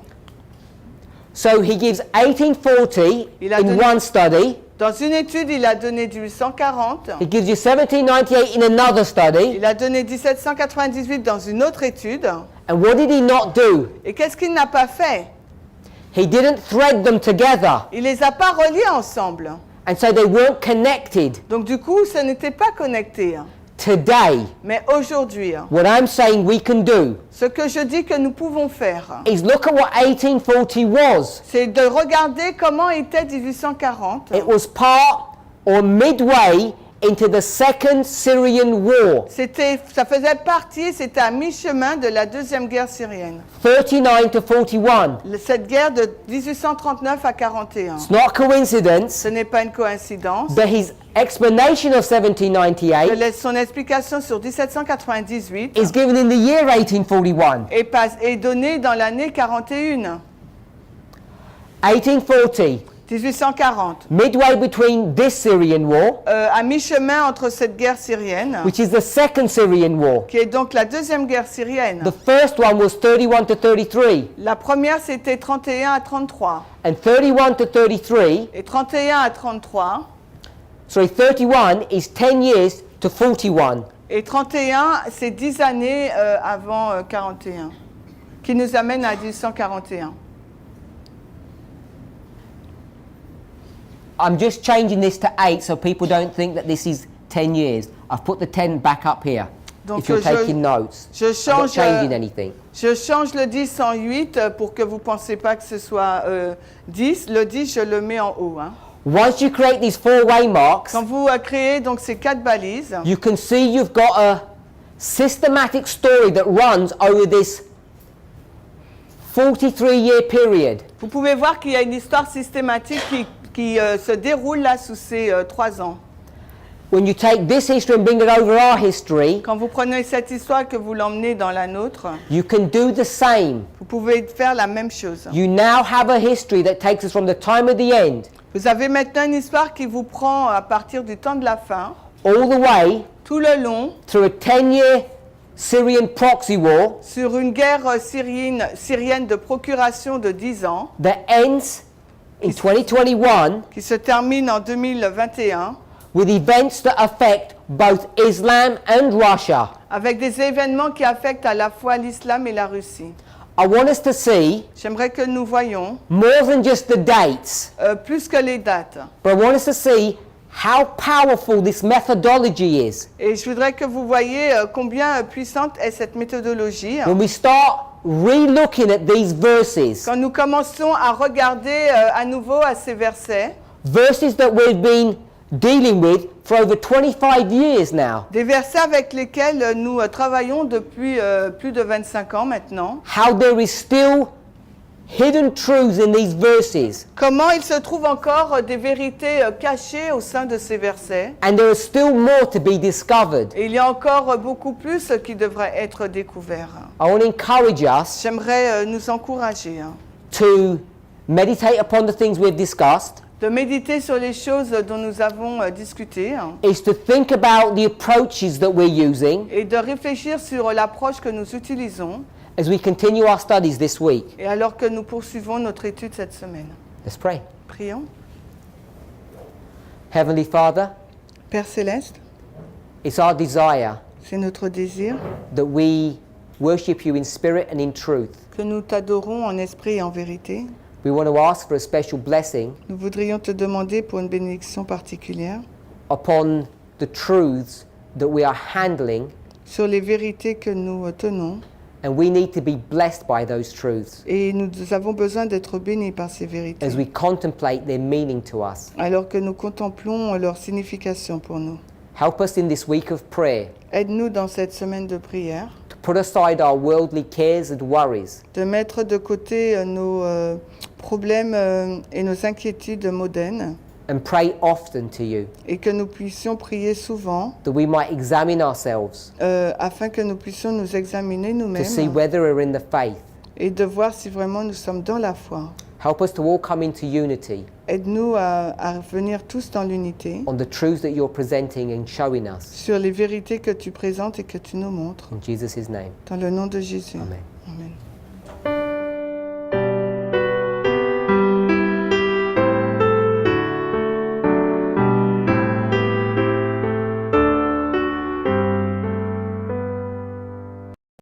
So he gives 1840 Il a in donné- one study. Dans une étude, il a donné 1840. He gives you 1798 in another study. Il a donné 1798 dans une autre étude. And what did he not do? Et qu'est-ce qu'il n'a pas fait? He didn't thread them together. Il les a pas reliés ensemble. And so they weren't connected. Donc du coup, ça n'était pas connecté. Today, Mais aujourd'hui, what I'm saying we can do ce que je dis que nous pouvons faire, is look at what 1840 was. c'est de regarder comment était 1840. It was part or midway into the Second Syrian War, Ça faisait partie, c'était à mi-chemin de la deuxième guerre syrienne. 39 to 41. Cette guerre de 1839 à 41. It's not a coincidence Ce n'est pas une coïncidence. that his explanation of 1798 Son explication sur 1798 is given in the year 1841. est donnée dans l'année 41. 1840, 1840. midway between this Syrian war, À mi-chemin entre cette guerre syrienne, which is the Second Syrian War. qui est donc la deuxième guerre syrienne. The first one was 31 to 33, La première, c'était 31 à 33. and 31 to 33, Et 31 à 33. 31 is 10 years to 41. Et 31, c'est 10 années avant 41, qui nous amène à 1841. I'm just changing this to 8 so people don't think that this is 10 years. I've put the 10 back up here. Donc, if you're taking notes. je I'm not change, changing anything. Je change le 10 en 8 pour que vous ne pensiez pas que ce soit 10. Le 10, je le mets en haut. Hein. Once you create these four-way marks, Quand vous créez donc ces 4 balises, you can see you've got a systematic story that runs over this 43-year period. vous pouvez voir qu'il y a une histoire systématique qui se déroule là sous ces 3 ans. When you take this history and bring it over our history, Quand vous prenez cette histoire et que vous l'emmenez dans la nôtre, you can do the same. vous pouvez faire la même chose. You now have a history that takes us from the time of the end Vous avez maintenant une histoire qui vous prend à partir du temps de la fin, all the way tout le long, through a 10-year Syrian proxy war sur une guerre syrienne de procuration de 10 ans, that ends in 2021 qui se termine en 2021, with events that affect both Islam and Russia. avec des événements qui affectent à la fois l'islam et la Russie. I want us to see J'aimerais que nous voyions, more than just the dates, plus que les dates, but I want us to see how powerful this methodology is. et je voudrais que vous voyiez combien puissante est cette méthodologie. When we start re-looking at these verses, Quand nous commençons à regarder à nouveau à ces versets, verses that we've been dealing with for over 25 years now, des versets avec lesquels nous travaillons depuis plus de 25 ans maintenant, how there is still hidden truths in these verses, comment il se trouve encore des vérités cachées au sein de ces versets, and there is still more to be discovered. et il y a encore beaucoup plus qui devrait être découvert. I want to encourage us J'aimerais nous encourager to meditate upon the things we've discussed, de méditer sur les choses dont nous avons discuté is to think about the approaches that we're using et de réfléchir sur l'approche que nous utilisons as we continue our studies this week. et alors que nous poursuivons notre étude cette semaine. Let's pray. Prions. Heavenly Father, Père Céleste, it's our desire c'est notre désir that we worship you in spirit and in truth. que nous t'adorons en esprit et en vérité. We want to ask for a special blessing Nous voudrions te demander pour une bénédiction particulière upon the truths that we are handling, sur les vérités que nous tenons. and we need to be blessed by those truths Et nous avons besoin d'être bénis par ces vérités, as we contemplate their meaning to us. alors que nous contemplons leur signification pour nous. Help us in this week of prayer Aide-nous dans cette semaine de prière to put aside our worldly cares and worries de mettre de côté nos problèmes et nos inquiétudes mondaines and pray often to you, et que nous puissions prier souvent that we might examine ourselves afin que nous puissions nous examiner to see nous-mêmes whether we're in the faith. et de voir si vraiment nous sommes dans la foi. Help us to all come into unity Aide-nous à venir tous dans l'unité on the truths that you're presenting and showing us. sur les vérités que tu présentes et que tu nous montres. In Jesus' name, Dans le nom de Jésus. amen. Amen.